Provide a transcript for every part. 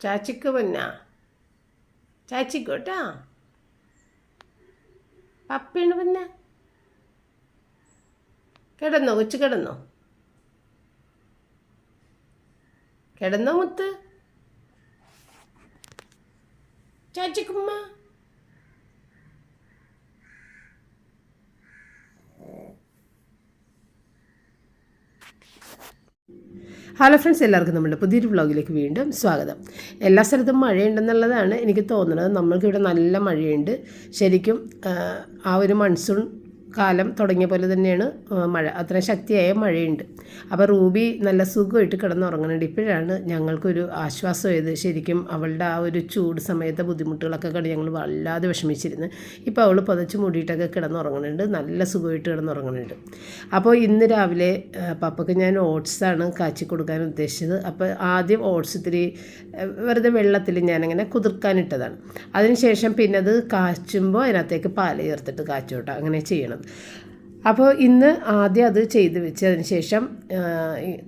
ചാച്ചിക്ക് പൊന്നാ ചാച്ചിക്കോട്ടാ പപ്പയാണ് പൊന്ന. കിടന്നോ കൊച്ചു കിടന്നോ? കിടന്നോ മുത്ത്? ചാച്ചിക്കുമ്മ ഹലോ ഫ്രണ്ട്സ്, എല്ലാവർക്കും നമ്മുടെ പുതിയൊരു വ്ളോഗിലേക്ക് വീണ്ടും സ്വാഗതം. എല്ലാ സ്ഥലത്തും മഴയുണ്ടെന്നുള്ളതാണ് എനിക്ക് തോന്നുന്നത്. നമ്മൾക്കിവിടെ നല്ല മഴയുണ്ട്. ശരിക്കും ആ ഒരു മൺസൂൺ കാലം തുടങ്ങിയ പോലെ തന്നെയാണ് മഴ. അത്രയും ശക്തിയായ മഴയുണ്ട്. അപ്പോൾ റൂബി നല്ല സുഖമായിട്ട് കിടന്നുറങ്ങുന്നുണ്ട്. ഇപ്പോഴാണ് ഞങ്ങൾക്കൊരു ആശ്വാസമായത്. ശരിക്കും അവളുടെ ആ ഒരു ചൂട് സമയത്തെ ബുദ്ധിമുട്ടുകളൊക്കെ കണ്ട് ഞങ്ങൾ വല്ലാതെ വിഷമിച്ചിരുന്നു. ഇപ്പോൾ അവൾ പുതച്ച് മൂടിയിട്ടൊക്കെ കിടന്നുറങ്ങുന്നുണ്ട്. നല്ല സുഖമായിട്ട് കിടന്നുറങ്ങുന്നുണ്ട്. അപ്പോൾ ഇന്ന് രാവിലെ പപ്പയ്ക്ക് ഞാൻ ഓട്സാണ് കാച്ചി കൊടുക്കാൻ ഉദ്ദേശിച്ചത്. അപ്പോൾ ആദ്യം ഓട്സ് ഇത്തിരി വെറുതെ വെള്ളത്തിൽ ഞാനങ്ങനെ കുതിർക്കാനിട്ടതാണ്. അതിനുശേഷം പിന്നെ അത് കാച്ചുമ്പോൾ അതിനകത്തേക്ക് പാൽ ചേർത്തിട്ട് കാച്ചോട്ടെ, അങ്ങനെ ചെയ്യണം. അപ്പോൾ ഇന്ന് ആദ്യം അത് ചെയ്ത് വെച്ച് അതിന് ശേഷം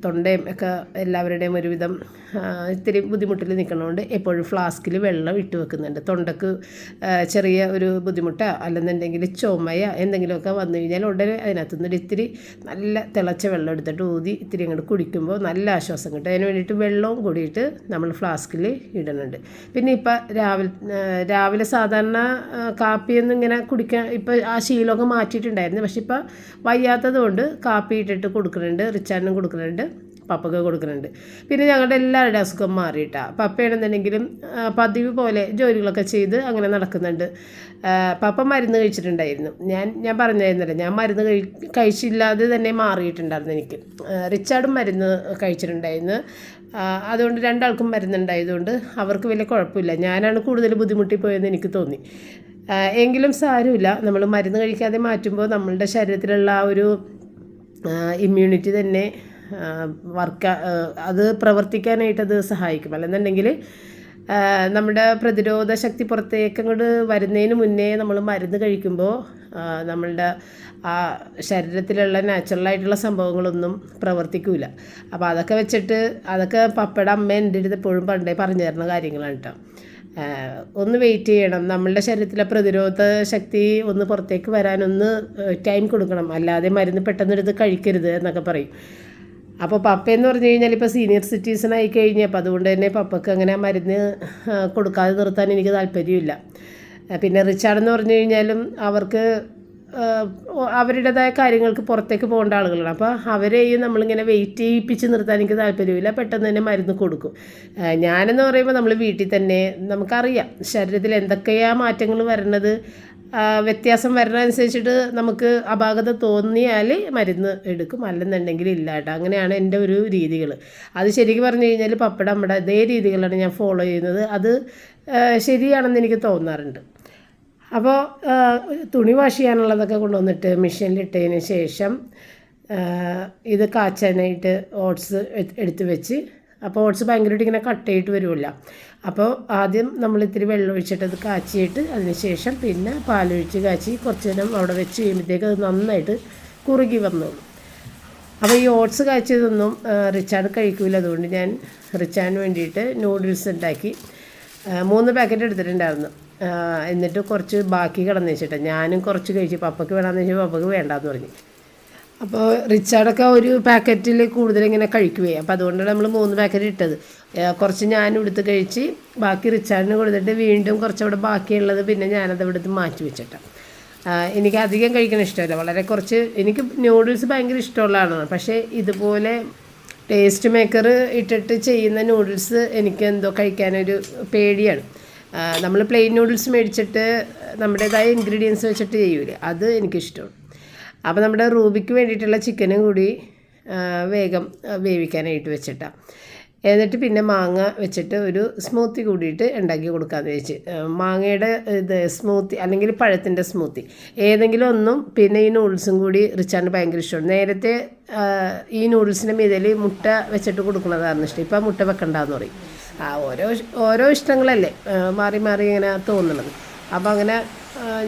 തൊണ്ടയും ഒക്കെ എല്ലാവരുടെയും ഒരുവിധം ഇത്തിരി ബുദ്ധിമുട്ടിൽ നിൽക്കുന്നതുകൊണ്ട് എപ്പോഴും ഫ്ലാസ്കിൽ വെള്ളം ഇട്ട് വെക്കുന്നുണ്ട്. തൊണ്ടക്ക് ചെറിയ ഒരു ബുദ്ധിമുട്ടോ അല്ലെന്നുണ്ടെങ്കിൽ ചുമയ എന്തെങ്കിലുമൊക്കെ വന്നു കഴിഞ്ഞാൽ ഉടനെ അതിനകത്തുനിന്ന് ഇത്തിരി നല്ല തിളച്ച വെള്ളം എടുത്തിട്ട് ഊതി ഇത്തിരി അങ്ങോട്ട് കുടിക്കുമ്പോൾ നല്ല ആശ്വാസം കിട്ടും. അതിന് വേണ്ടിയിട്ട് വെള്ളവും കൂടിയിട്ട് നമ്മൾ ഫ്ലാസ്കിൽ ഇടുന്നുണ്ട്. പിന്നെ ഇപ്പം രാവിലെ സാധാരണ കാപ്പിയൊന്നും ഇങ്ങനെ കുടിക്കാൻ ഇപ്പോൾ ആ ശീലമൊക്കെ മാറ്റിയിട്ടുണ്ടായിരുന്നു. പക്ഷെ ഇപ്പോൾ വയ്യാത്തത് കൊണ്ട് കാപ്പി ഇട്ടിട്ട് കൊടുക്കുന്നുണ്ട്. റിച്ചാനും കൊടുക്കുന്നുണ്ട്, പപ്പയ്ക്ക് കൊടുക്കുന്നുണ്ട്. പിന്നെ ഞങ്ങളുടെ എല്ലാവരുടെ അസുഖം മാറിയിട്ടാണ്. പപ്പയാണെന്നുണ്ടെങ്കിലും പതിവ് പോലെ ജോലികളൊക്കെ ചെയ്ത് അങ്ങനെ നടക്കുന്നുണ്ട്. പപ്പ മരുന്ന് കഴിച്ചിട്ടുണ്ടായിരുന്നു. ഞാൻ പറഞ്ഞായിരുന്നല്ലോ, ഞാൻ മരുന്ന് കഴിച്ചില്ലാതെ തന്നെ മാറിയിട്ടുണ്ടായിരുന്നു എനിക്ക്. റിച്ചാർഡും മരുന്ന് കഴിച്ചിട്ടുണ്ടായിരുന്നു. അതുകൊണ്ട് രണ്ടാൾക്കും മരുന്നുണ്ടായതുകൊണ്ട് അവർക്ക് വലിയ കുഴപ്പമില്ല. ഞാനാണ് കൂടുതൽ ബുദ്ധിമുട്ടിപ്പോയെന്ന് എനിക്ക് തോന്നി. എങ്കിലും സാരമില്ല, നമ്മൾ മരുന്ന് കഴിക്കാതെ മാറ്റുമ്പോൾ നമ്മളുടെ ശരീരത്തിലുള്ള ആ ഒരു ഇമ്മ്യൂണിറ്റി തന്നെ അത് പ്രവർത്തിക്കാനായിട്ടത് സഹായിക്കും. അല്ലെന്നുണ്ടെങ്കിൽ നമ്മുടെ പ്രതിരോധ ശക്തി പുറത്തേക്ക് അങ്ങോട്ട് വരുന്നതിന് മുന്നേ നമ്മൾ മരുന്ന് കഴിക്കുമ്പോൾ നമ്മളുടെ ആ ശരീരത്തിലുള്ള നാച്ചുറലായിട്ടുള്ള സംഭവങ്ങളൊന്നും പ്രവർത്തിക്കില്ല. അപ്പോൾ അതൊക്കെ വെച്ചിട്ട് അതൊക്കെ പപ്പയുടെ അമ്മ എൻ്റെ അടുത്ത് എപ്പോഴും പണ്ടേ പറഞ്ഞു തരുന്ന കാര്യങ്ങളാണ് കേട്ടോ. ഒന്ന് വെയിറ്റ് ചെയ്യണം, നമ്മളുടെ ശരീരത്തിലെ പ്രതിരോധ ശക്തി ഒന്ന് പുറത്തേക്ക് വരാനൊന്ന് ടൈം കൊടുക്കണം, അല്ലാതെ മരുന്ന് പെട്ടെന്നെടുത്ത് കഴിക്കരുത് എന്നൊക്കെ പറയും. അപ്പോൾ പപ്പയെന്ന് പറഞ്ഞു കഴിഞ്ഞാൽ ഇപ്പോൾ സീനിയർ സിറ്റിസൺ ആയി കഴിഞ്ഞു. അപ്പോൾ അതുകൊണ്ട് തന്നെ പപ്പയ്ക്ക് അങ്ങനെ മരുന്ന് കൊടുക്കാതെ നിർത്താൻ എനിക്ക് താല്പര്യമില്ല. പിന്നെ റിച്ചാർഡെന്ന് പറഞ്ഞു കഴിഞ്ഞാലും അവർക്ക് അവരുടേതായ കാര്യങ്ങൾക്ക് പുറത്തേക്ക് പോകേണ്ട ആളുകളാണ്. അപ്പോൾ അവരെയും നമ്മളിങ്ങനെ വെയിറ്റ് ചെയ്യിപ്പിച്ച് നിർത്താൻ എനിക്ക് താല്പര്യമില്ല. പെട്ടെന്ന് തന്നെ മരുന്ന് കൊടുക്കും. ഞാനെന്ന് പറയുമ്പോൾ നമ്മൾ വീട്ടിൽ തന്നെ നമുക്കറിയാം ശരീരത്തിൽ എന്തൊക്കെയാണ് മാറ്റങ്ങൾ വരുന്നത്. വ്യത്യാസം വരുന്നതനുസരിച്ചിട്ട് നമുക്ക് അപാകത തോന്നിയാൽ മരുന്ന് എടുക്കും, അല്ലെന്നുണ്ടെങ്കിൽ ഇല്ല കേട്ടോ. അങ്ങനെയാണ് എൻ്റെ ഒരു രീതികൾ. അത് ശരിക്കും പറഞ്ഞു കഴിഞ്ഞാൽ പപ്പയുടെ നമ്മുടെ അതേ രീതികളാണ് ഞാൻ ഫോളോ ചെയ്യുന്നത്. അത് ശരിയാണെന്ന് എനിക്ക് തോന്നാറുണ്ട്. അപ്പോൾ തുണി വാഷ് ചെയ്യാനുള്ളതൊക്കെ കൊണ്ടുവന്നിട്ട് മെഷീനിലിട്ടതിന് ശേഷം ഇത് കാച്ചാനായിട്ട് ഓട്സ് എടുത്ത് വെച്ച്, അപ്പോൾ ഓട്സ് ഭയങ്കരമായിട്ട് ഇങ്ങനെ കട്ടയിട്ട് വരുമല്ലോ. അപ്പോൾ ആദ്യം നമ്മൾ ഇത്തിരി വെള്ളം ഒഴിച്ചിട്ട് അത് കാച്ചിയിട്ട് അതിന് ശേഷം പിന്നെ പാലൊഴിച്ച് കാച്ചി കുറച്ച് നേരം അവിടെ വെച്ച് കഴിയുമ്പോഴത്തേക്ക് അത് നന്നായിട്ട് കുറുകി വന്നോളും. അപ്പോൾ ഈ ഓട്സ് കാച്ചിയതൊന്നും റിച്ചാർഡ് കഴിക്കില്ല. അതുകൊണ്ട് ഞാൻ റിച്ചാർഡിന് വേണ്ടിയിട്ട് നൂഡിൽസ് ഉണ്ടാക്കി 3 പാക്കറ്റ് എടുത്തിട്ടുണ്ടായിരുന്നു. എന്നിട്ട് കുറച്ച് ബാക്കി കിടന്ന് വെച്ചിട്ട് ഞാനും കുറച്ച് കഴിച്ച്. പപ്പയ്ക്ക് വേണമെന്ന് വെച്ചാൽ പപ്പയ്ക്ക് വേണ്ടാന്ന് പറഞ്ഞു. അപ്പോൾ റിച്ചാർഡൊക്കെ ഒരു പാക്കറ്റിൽ കൂടുതൽ ഇങ്ങനെ കഴിക്കുകയെ. അപ്പോൾ അതുകൊണ്ടാണ് നമ്മൾ 3 പാക്കറ്റ് ഇട്ടത്. കുറച്ച് ഞാനും എടുത്ത് കഴിച്ച് ബാക്കി റിച്ചാർഡിന് കൊടുത്തിട്ട് വീണ്ടും കുറച്ചവിടെ ബാക്കിയുള്ളത് പിന്നെ ഞാനത് ഇവിടുത്തെ മാറ്റി വെച്ചിട്ടാണ്. എനിക്ക് അധികം കഴിക്കാൻ ഇഷ്ടമല്ല, വളരെ കുറച്ച്. എനിക്ക് നൂഡിൽസ് ഭയങ്കര ഇഷ്ടമുള്ളതാണ്. പക്ഷേ ഇതുപോലെ ടേസ്റ്റ് മേക്കർ ഇട്ടിട്ട് ചെയ്യുന്ന നൂഡിൽസ് എനിക്ക് എന്തോ കഴിക്കാനൊരു പേടിയാണ്. നമ്മൾ പ്ലെയിൻ നൂഡിൽസ് മേടിച്ചിട്ട് നമ്മുടേതായ ഇൻഗ്രീഡിയൻസ് വെച്ചിട്ട് ചെയ്യൂലേ, അത് എനിക്കിഷ്ടമാണ്. അപ്പോൾ നമ്മുടെ റൂബിക്ക് വേണ്ടിയിട്ടുള്ള ചിക്കനും കൂടി വേഗം വേവിക്കാനായിട്ട് വെച്ചിട്ടാണ്. എന്നിട്ട് പിന്നെ മാങ്ങ വെച്ചിട്ട് ഒരു സ്മൂത്തി കൂടിയിട്ട് ഉണ്ടാക്കി കൊടുക്കാമെന്ന് വെച്ച്. മാങ്ങയുടെ ഇത് സ്മൂത്തി അല്ലെങ്കിൽ പഴത്തിൻ്റെ സ്മൂത്തി ഏതെങ്കിലും ഒന്നും. പിന്നെ ഈ നൂഡിൽസും കൂടി റിച്ചാർഡിന് ഭയങ്കര ഇഷ്ടമാണ്. നേരത്തെ ഈ നൂഡിൽസിൻ്റെ മീതയിൽ മുട്ട വെച്ചിട്ട് കൊടുക്കുന്നതായിരുന്നു ഇഷ്ടം. ഇപ്പം മുട്ട വെക്കണ്ടെന്ന് പറയും. ഓരോ ഇഷ്ടങ്ങളല്ലേ മാറി മാറി ഇങ്ങനെ തോന്നുന്നത്. അപ്പോൾ അങ്ങനെ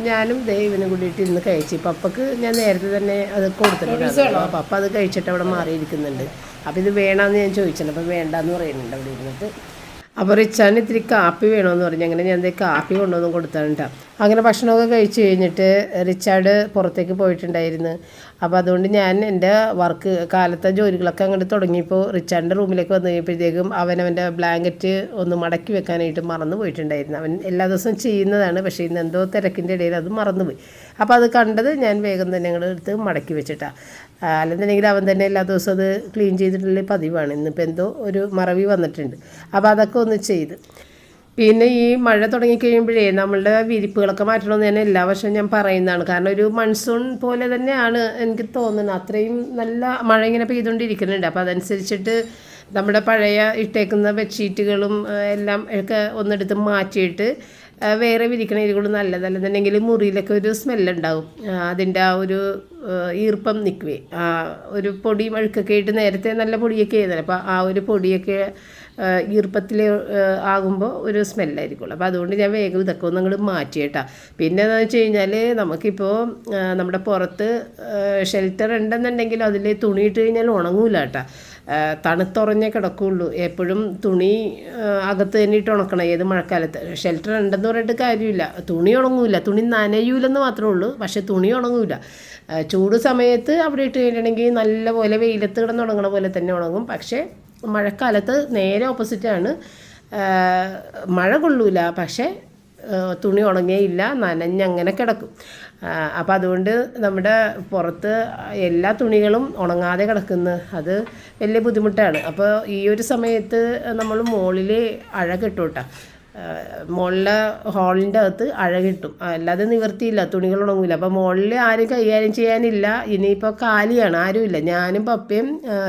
ഞാനും ദൈവനും കൂടിയിട്ട് ഇന്ന് കഴിച്ചു. പപ്പക്ക് ഞാൻ നേരത്തെ തന്നെ അത് കൊടുത്തിട്ടുണ്ടായിരുന്നു. പപ്പ അത് കഴിച്ചിട്ട് അവിടെ മാറിയിരിക്കുന്നുണ്ട്. അപ്പോൾ ഇത് വേണമെന്ന് ഞാൻ ചോദിച്ചിട്ടുണ്ട്. അപ്പോൾ വേണ്ടാന്ന് പറയുന്നുണ്ട് അവിടെ ഇരുന്നിട്ട്. അപ്പോൾ റിച്ചാന് ഇത്തിരി കാപ്പി വേണമെന്ന് പറഞ്ഞു. അങ്ങനെ ഞാൻ കാപ്പി കൊണ്ടുവന്ന് കൊടുത്താണ് കേട്ടോ. അങ്ങനെ ഭക്ഷണമൊക്കെ കഴിച്ച് കഴിഞ്ഞിട്ട് റിച്ചാർഡ് പുറത്തേക്ക് പോയിട്ടുണ്ടായിരുന്നു. അപ്പോൾ അതുകൊണ്ട് ഞാൻ എൻ്റെ കാലത്തെ ജോലികളൊക്കെ അങ്ങോട്ട് തുടങ്ങിയപ്പോൾ റിച്ചാർഡിൻ്റെ റൂമിലേക്ക് വന്നു കഴിഞ്ഞപ്പോഴത്തേക്കും അവനവൻ്റെ ബ്ലാങ്കറ്റ് ഒന്ന് മടക്കി വെക്കാനായിട്ട് മറന്നു പോയിട്ടുണ്ടായിരുന്നു. അവൻ എല്ലാ ദിവസവും ചെയ്യുന്നതാണ്, പക്ഷേ ഇന്ന് എന്തോ തിരക്കിൻ്റെ ഇടയിൽ അത് മറന്നുപോയി. അപ്പോൾ അത് കണ്ടത് ഞാൻ വേഗം തന്നെ അങ്ങോട്ട് എടുത്ത് മടക്കി വെച്ചിട്ടാണ്. അല്ലെന്നുണ്ടെങ്കിൽ അവൻ തന്നെ എല്ലാ ദിവസവും അത് ക്ലീൻ ചെയ്തിട്ടുള്ള പതിവാണ്. ഇന്നിപ്പോൾ എന്തോ ഒരു മറവി വന്നിട്ടുണ്ട്. അപ്പോൾ അതൊക്കെ ഒന്ന് ചെയ്ത്, പിന്നെ ഈ മഴ തുടങ്ങിക്കഴിയുമ്പോഴേ നമ്മളുടെ വിരിപ്പുകളൊക്കെ മാറ്റണമെന്ന് ഞാൻ എല്ലാ വർഷവും ഞാൻ പറയുന്നതാണ്. കാരണം ഒരു മൺസൂൺ പോലെ തന്നെയാണ് എനിക്ക് തോന്നുന്നത്. അത്രയും നല്ല മഴ ഇങ്ങനെ പെയ്തുകൊണ്ടിരിക്കുന്നുണ്ട്. അപ്പോൾ അതനുസരിച്ചിട്ട് നമ്മുടെ പഴയ ഇട്ടേക്കുന്ന ബെഡ്ഷീറ്റുകളും എല്ലാം ഒക്കെ ഒന്നെടുത്ത് മാറ്റിയിട്ട് വേറെ വിരിക്കണ ഇതികളും നല്ലതല്ലെന്നുണ്ടെങ്കിൽ മുറിയിലൊക്കെ ഒരു സ്മെല്ലുണ്ടാവും. അതിൻ്റെ ആ ഒരു ഈർപ്പം നിൽക്കുവേ, ഒരു പൊടി മഴുക്കൊക്കെ ആയിട്ട് നേരത്തെ നല്ല പൊടിയൊക്കെ ആയിരുന്നല്ലോ. അപ്പോൾ ആ ഒരു പൊടിയൊക്കെ ഈർപ്പത്തിൽ ആകുമ്പോൾ ഒരു സ്മെല്ലായിരിക്കുള്ളൂ. അപ്പോൾ അതുകൊണ്ട് ഞാൻ വേഗം ഇതൊക്കെ ഒന്ന് അങ്ങോട്ട് മാറ്റിയിട്ടാ. പിന്നെ എന്താണെന്ന് വെച്ച് കഴിഞ്ഞാൽ നമുക്കിപ്പോൾ നമ്മുടെ പുറത്ത് ഷെൽട്ടർ ഉണ്ടെന്നുണ്ടെങ്കിൽ അതിൽ തുണിയിട്ട് കഴിഞ്ഞാൽ ഉണങ്ങൂല കേട്ടോ. തണുത്തുറഞ്ഞേ കിടക്കുകയുള്ളൂ. എപ്പോഴും തുണി അകത്ത് തന്നെ ഇട്ട് ഉണക്കണം ഏത് മഴക്കാലത്ത്. ഷെൽട്ടർ ഉണ്ടെന്ന് പറഞ്ഞിട്ട് കാര്യമില്ല, തുണി ഉണങ്ങൂല. തുണി നനയൂലെന്ന് മാത്രമേ ഉള്ളൂ, പക്ഷേ തുണി ഉണങ്ങൂല. ചൂട് സമയത്ത് അവിടെ ഇട്ട് കഴിഞ്ഞിട്ടുണ്ടെങ്കിൽ നല്ലപോലെ വെയിലത്ത് കിടന്നുണങ്ങണ പോലെ തന്നെ ഉണങ്ങും. പക്ഷേ മഴക്കാലത്ത് നേരെ ഓപ്പോസിറ്റാണ്. മഴ കൊള്ളൂല, പക്ഷേ തുണി ഉണങ്ങിയില്ല, നനഞ്ഞങ്ങനെ കിടക്കും. അപ്പോൾ അതുകൊണ്ട് നമ്മുടെ പുറത്ത് എല്ലാ തുണികളും ഉണങ്ങാതെ കിടക്കുന്നു. അത് വലിയ ബുദ്ധിമുട്ടാണ്. അപ്പോൾ ഈ ഒരു സമയത്ത് നമ്മൾ മുകളിൽ അഴ കെട്ടും കേട്ടോ. മുകളിലെ ഹാളിൻ്റെ അകത്ത് അഴ കിട്ടും. അല്ലാതെ നിവർത്തിയില്ല, തുണികൾ ഉണങ്ങില്ല. അപ്പോൾ മുകളിൽ ആരും കൈകാര്യം ചെയ്യാനില്ല. ഇനിയിപ്പോൾ കാലിയാണ്, ആരുമില്ല. ഞാനും പപ്പയും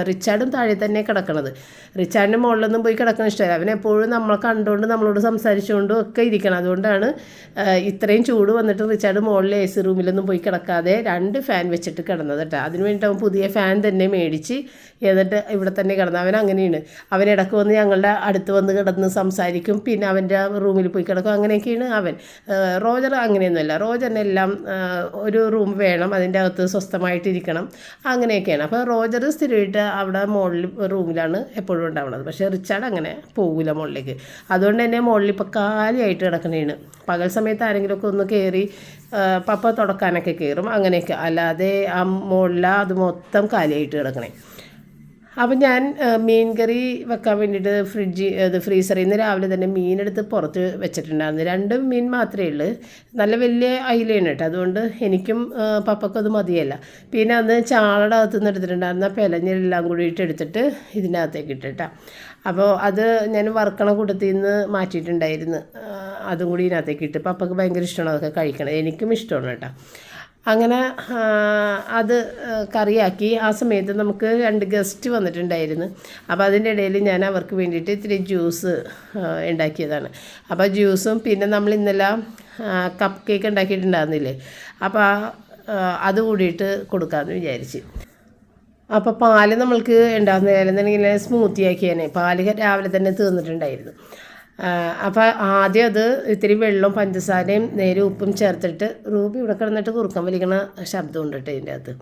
റിച്ചാർഡും താഴെ തന്നെ കിടക്കണത്. റിച്ചാർഡിൻ്റെ മുകളിലൊന്നും പോയി കിടക്കാൻ ഇഷ്ടമല്ല. അവനെപ്പോഴും നമ്മളെ കണ്ടുകൊണ്ട് നമ്മളോട് സംസാരിച്ചുകൊണ്ടും ഒക്കെ ഇരിക്കണം. അതുകൊണ്ടാണ് ഇത്രയും ചൂട് വന്നിട്ട് റിച്ചാർഡ് മുകളിൽ AC റൂമിലൊന്നും പോയി കിടക്കാതെ 2 ഫാൻ വെച്ചിട്ട് കിടന്നത് കേട്ടോ. അതിന് വേണ്ടിയിട്ട് അവൻ പുതിയ ഫാൻ തന്നെ മേടിച്ച് എന്നിട്ട് ഇവിടെ തന്നെ കിടന്നു. അവൻ അങ്ങനെയാണ്. അവൻ ഇടയ്ക്ക് വന്ന് ഞങ്ങളുടെ അടുത്ത് വന്ന് കിടന്ന് സംസാരിക്കും, പിന്നെ അവൻ്റെ റൂമിൽ പോയി കിടക്കും. അങ്ങനെയൊക്കെയാണ് അവൻ. റോജർ അങ്ങനെയൊന്നുമല്ല. റോജറിനെല്ലാം ഒരു റൂം വേണം, അതിൻ്റെ അകത്ത് സ്വസ്ഥമായിട്ടിരിക്കണം, അങ്ങനെയൊക്കെയാണ്. അപ്പോൾ റോജർ സ്ഥിരമായിട്ട് അവിടെ മുകളിൽ റൂമിലാണ് എപ്പോഴും ഉണ്ടാവുന്നത്. പക്ഷേ റിച്ചാർഡ് അങ്ങനെ പോകില്ല മുകളിലേക്ക്. അതുകൊണ്ട് തന്നെ മുകളിൽ ഇപ്പോൾ കാലിയായിട്ട് കിടക്കണേണ്. പകൽ സമയത്ത് ആരെങ്കിലുമൊക്കെ ഒന്ന് കയറി പപ്പ തുടക്കാനൊക്കെ കയറും, അങ്ങനെയൊക്കെ. അല്ലാതെ ആ മുകളിൽ അത് മൊത്തം കാലിയായിട്ട് കിടക്കണേ. അപ്പം ഞാൻ മീൻ കറി വെക്കാൻ വേണ്ടിയിട്ട് ഫ്രീസറിൽ നിന്ന് രാവിലെ തന്നെ മീനെടുത്ത് പുറത്ത് വെച്ചിട്ടുണ്ടായിരുന്നു. 2 മീൻ മാത്രമേ ഉള്ളൂ. നല്ല വലിയ അയിലയാണ് കേട്ടോ. അതുകൊണ്ട് എനിക്കും പപ്പക്കും അത് മതിയല്ല. പിന്നെ അന്ന് ചാളയുടെ അകത്ത് നിന്ന് എടുത്തിട്ടുണ്ടായിരുന്ന പെലഞ്ഞെല്ലാം കൂടിയിട്ട് എടുത്തിട്ട് ഇതിനകത്തേക്ക് ഇട്ടിട്ടാ. അപ്പോൾ അത് ഞാൻ വറുക്കണ കൂട്ടത്തിൽ നിന്ന് മാറ്റിയിട്ടുണ്ടായിരുന്നു. അതും കൂടി ഇതിനകത്തേക്ക് ഇട്ട്. പപ്പക്ക് ഭയങ്കര ഇഷ്ടമാണ് അതൊക്കെ കഴിക്കണം. എനിക്കും ഇഷ്ടമാണ് കേട്ടോ. അങ്ങനെ അത് കറിയാക്കി. ആ സമയത്ത് നമുക്ക് 2 ഗസ്റ്റ് വന്നിട്ടുണ്ടായിരുന്നു. അപ്പോൾ അതിൻ്റെ ഇടയിൽ ഞാൻ അവർക്ക് വേണ്ടിയിട്ട് ഇത്തിരി ജ്യൂസ് ഉണ്ടാക്കിയതാണ്. അപ്പോൾ ജ്യൂസും പിന്നെ നമ്മൾ ഇന്നലെ കപ്പ് കേക്ക് ഉണ്ടാക്കിയിട്ടുണ്ടായിരുന്നില്ലേ, അപ്പോൾ അത് കൂടിയിട്ട് കൊടുക്കാമെന്ന് വിചാരിച്ച്. അപ്പോൾ പാല് നമ്മൾക്ക് ഉണ്ടാകുന്നില്ലെന്നുണ്ടെങ്കിൽ സ്മൂത്തി ആക്കിയാനേ പാല് രാവിലെ തന്നെ തീർന്നിട്ടുണ്ടായിരുന്നു. അപ്പോൾ ആദ്യം അത് ഇത്തിരി വെള്ളവും പഞ്ചസാരയും നേരെ ഉപ്പും ചേർത്തിട്ട്, റൂബി ഇവിടെ കിടന്നിട്ട് കുറുക്കം വലിക്കണ ശബ്ദം ഉണ്ട് കേട്ടോ ഇതിൻ്റെ അകത്ത്.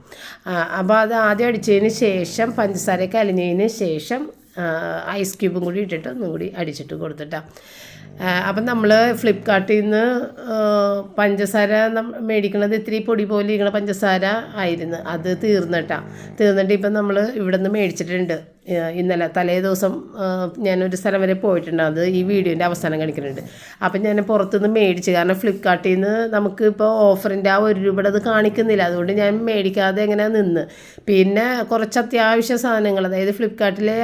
അപ്പോൾ അത് ആദ്യം അടിച്ചതിന് ശേഷം പഞ്ചസാരയൊക്കെ അലിഞ്ഞതിന് ശേഷം ഐസ് ക്യൂബും കൂടി ഇട്ടിട്ട് ഒന്നും കൂടി അടിച്ചിട്ട് കൊടുത്തിട്ടാണ്. അപ്പം നമ്മൾ ഫ്ലിപ്കാർട്ടിൽ നിന്ന് പഞ്ചസാര മേടിക്കണത് ഇത്തിരി പൊടി പോലെ ഇരിക്കണ പഞ്ചസാര ആയിരുന്നു. അത് തീർന്നിട്ട് ഇപ്പം നമ്മൾ ഇവിടെ നിന്ന് മേടിച്ചിട്ടുണ്ട്. ഇന്നലെ തലേ ദിവസം ഞാനൊരു സ്ഥലം വരെ പോയിട്ടുണ്ട്. അത് ഈ വീഡിയോൻ്റെ അവസാനം കാണിക്കുന്നുണ്ട്. അപ്പം ഞാൻ പുറത്തുനിന്ന് മേടിച്ചു. കാരണം ഫ്ലിപ്കാർട്ടിൽ നിന്ന് നമുക്ക് ഇപ്പോൾ ഓഫറിൻ്റെ ആ ₹1 അത് കാണിക്കുന്നില്ല. അതുകൊണ്ട് ഞാൻ മേടിക്കാതെ എങ്ങനെ നിന്ന്. പിന്നെ കുറച്ച് അത്യാവശ്യ സാധനങ്ങൾ, അതായത് ഫ്ലിപ്കാർട്ടിലെ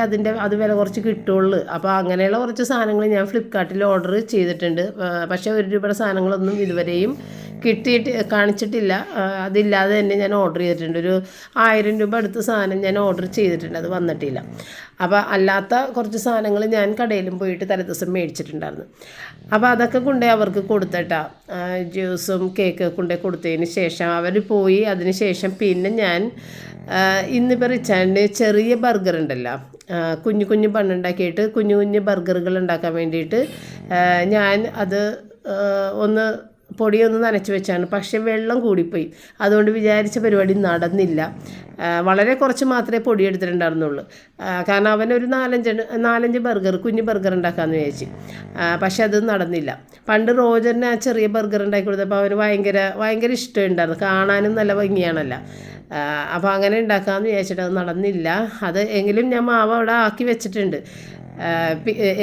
അത് വില കുറച്ച് കിട്ടുള്ളൂ. അപ്പോൾ അങ്ങനെയുള്ള കുറച്ച് സാധനങ്ങൾ ഞാൻ ഫ്ലിപ്കാർട്ടിൽ ഓർഡർ ചെയ്തിട്ടുണ്ട്. പക്ഷേ ₹1 സാധനങ്ങളൊന്നും ഇതുവരെയും കാണിച്ചിട്ടില്ല. അതില്ലാതെ തന്നെ ഞാൻ ഓർഡർ ചെയ്തിട്ടുണ്ട്. ഒരു ₹1000 അടുത്ത സാധനം ഞാൻ ഓർഡർ ചെയ്തിട്ടുണ്ട്, അത് വന്നിട്ടില്ല. അപ്പോൾ അല്ലാത്ത കുറച്ച് സാധനങ്ങൾ ഞാൻ കടയിലും പോയിട്ട് തലേദിവസം മേടിച്ചിട്ടുണ്ടായിരുന്നു. അപ്പോൾ അതൊക്കെ കൊണ്ടുപോയി അവർക്ക് കൊടുത്തിട്ടാ. ജ്യൂസും കേക്ക് കൊണ്ടുപോയി കൊടുത്തതിന് ശേഷം അവർ പോയി. അതിന് ശേഷം പിന്നെ ഞാൻ ഇന്നിപ്പോൾ റിച്ചാർഡിന് ചെറിയ ബർഗർ ഉണ്ടല്ലോ, കുഞ്ഞു കുഞ്ഞു ബണ്ണുണ്ടാക്കിയിട്ട് കുഞ്ഞു കുഞ്ഞു ബർഗറുകൾ ഉണ്ടാക്കാൻ വേണ്ടിയിട്ട് ഞാൻ അത് ഒന്ന് പൊടിയൊന്ന് നനച്ച് വെച്ചാണ്. പക്ഷേ വെള്ളം കൂടിപ്പോയി, അതുകൊണ്ട് വിചാരിച്ച പരിപാടി നടന്നില്ല. വളരെ കുറച്ച് മാത്രമേ പൊടി എടുത്തിട്ടുണ്ടായിരുന്നുള്ളൂ. കാരണം അവനൊരു 4-5 ബർഗർ, കുഞ്ഞ് ബർഗർ ഉണ്ടാക്കാമെന്ന് വിചാരിച്ചു. പക്ഷെ അത് നടന്നില്ല. പണ്ട് റോജറിന് ആ ചെറിയ ബർഗർ ഉണ്ടാക്കി കൊടുത്തപ്പോൾ അവന് ഭയങ്കര ഇഷ്ടമുണ്ടായിരുന്നു. കാണാനും നല്ല ഭംഗിയാണല്ലോ. അപ്പോൾ അങ്ങനെ ഉണ്ടാക്കാമെന്ന് വിചാരിച്ചിട്ട് അത് നടന്നില്ല. അത് എങ്കിലും ഞാൻ മാവ് അവിടെ ആക്കി വെച്ചിട്ടുണ്ട്.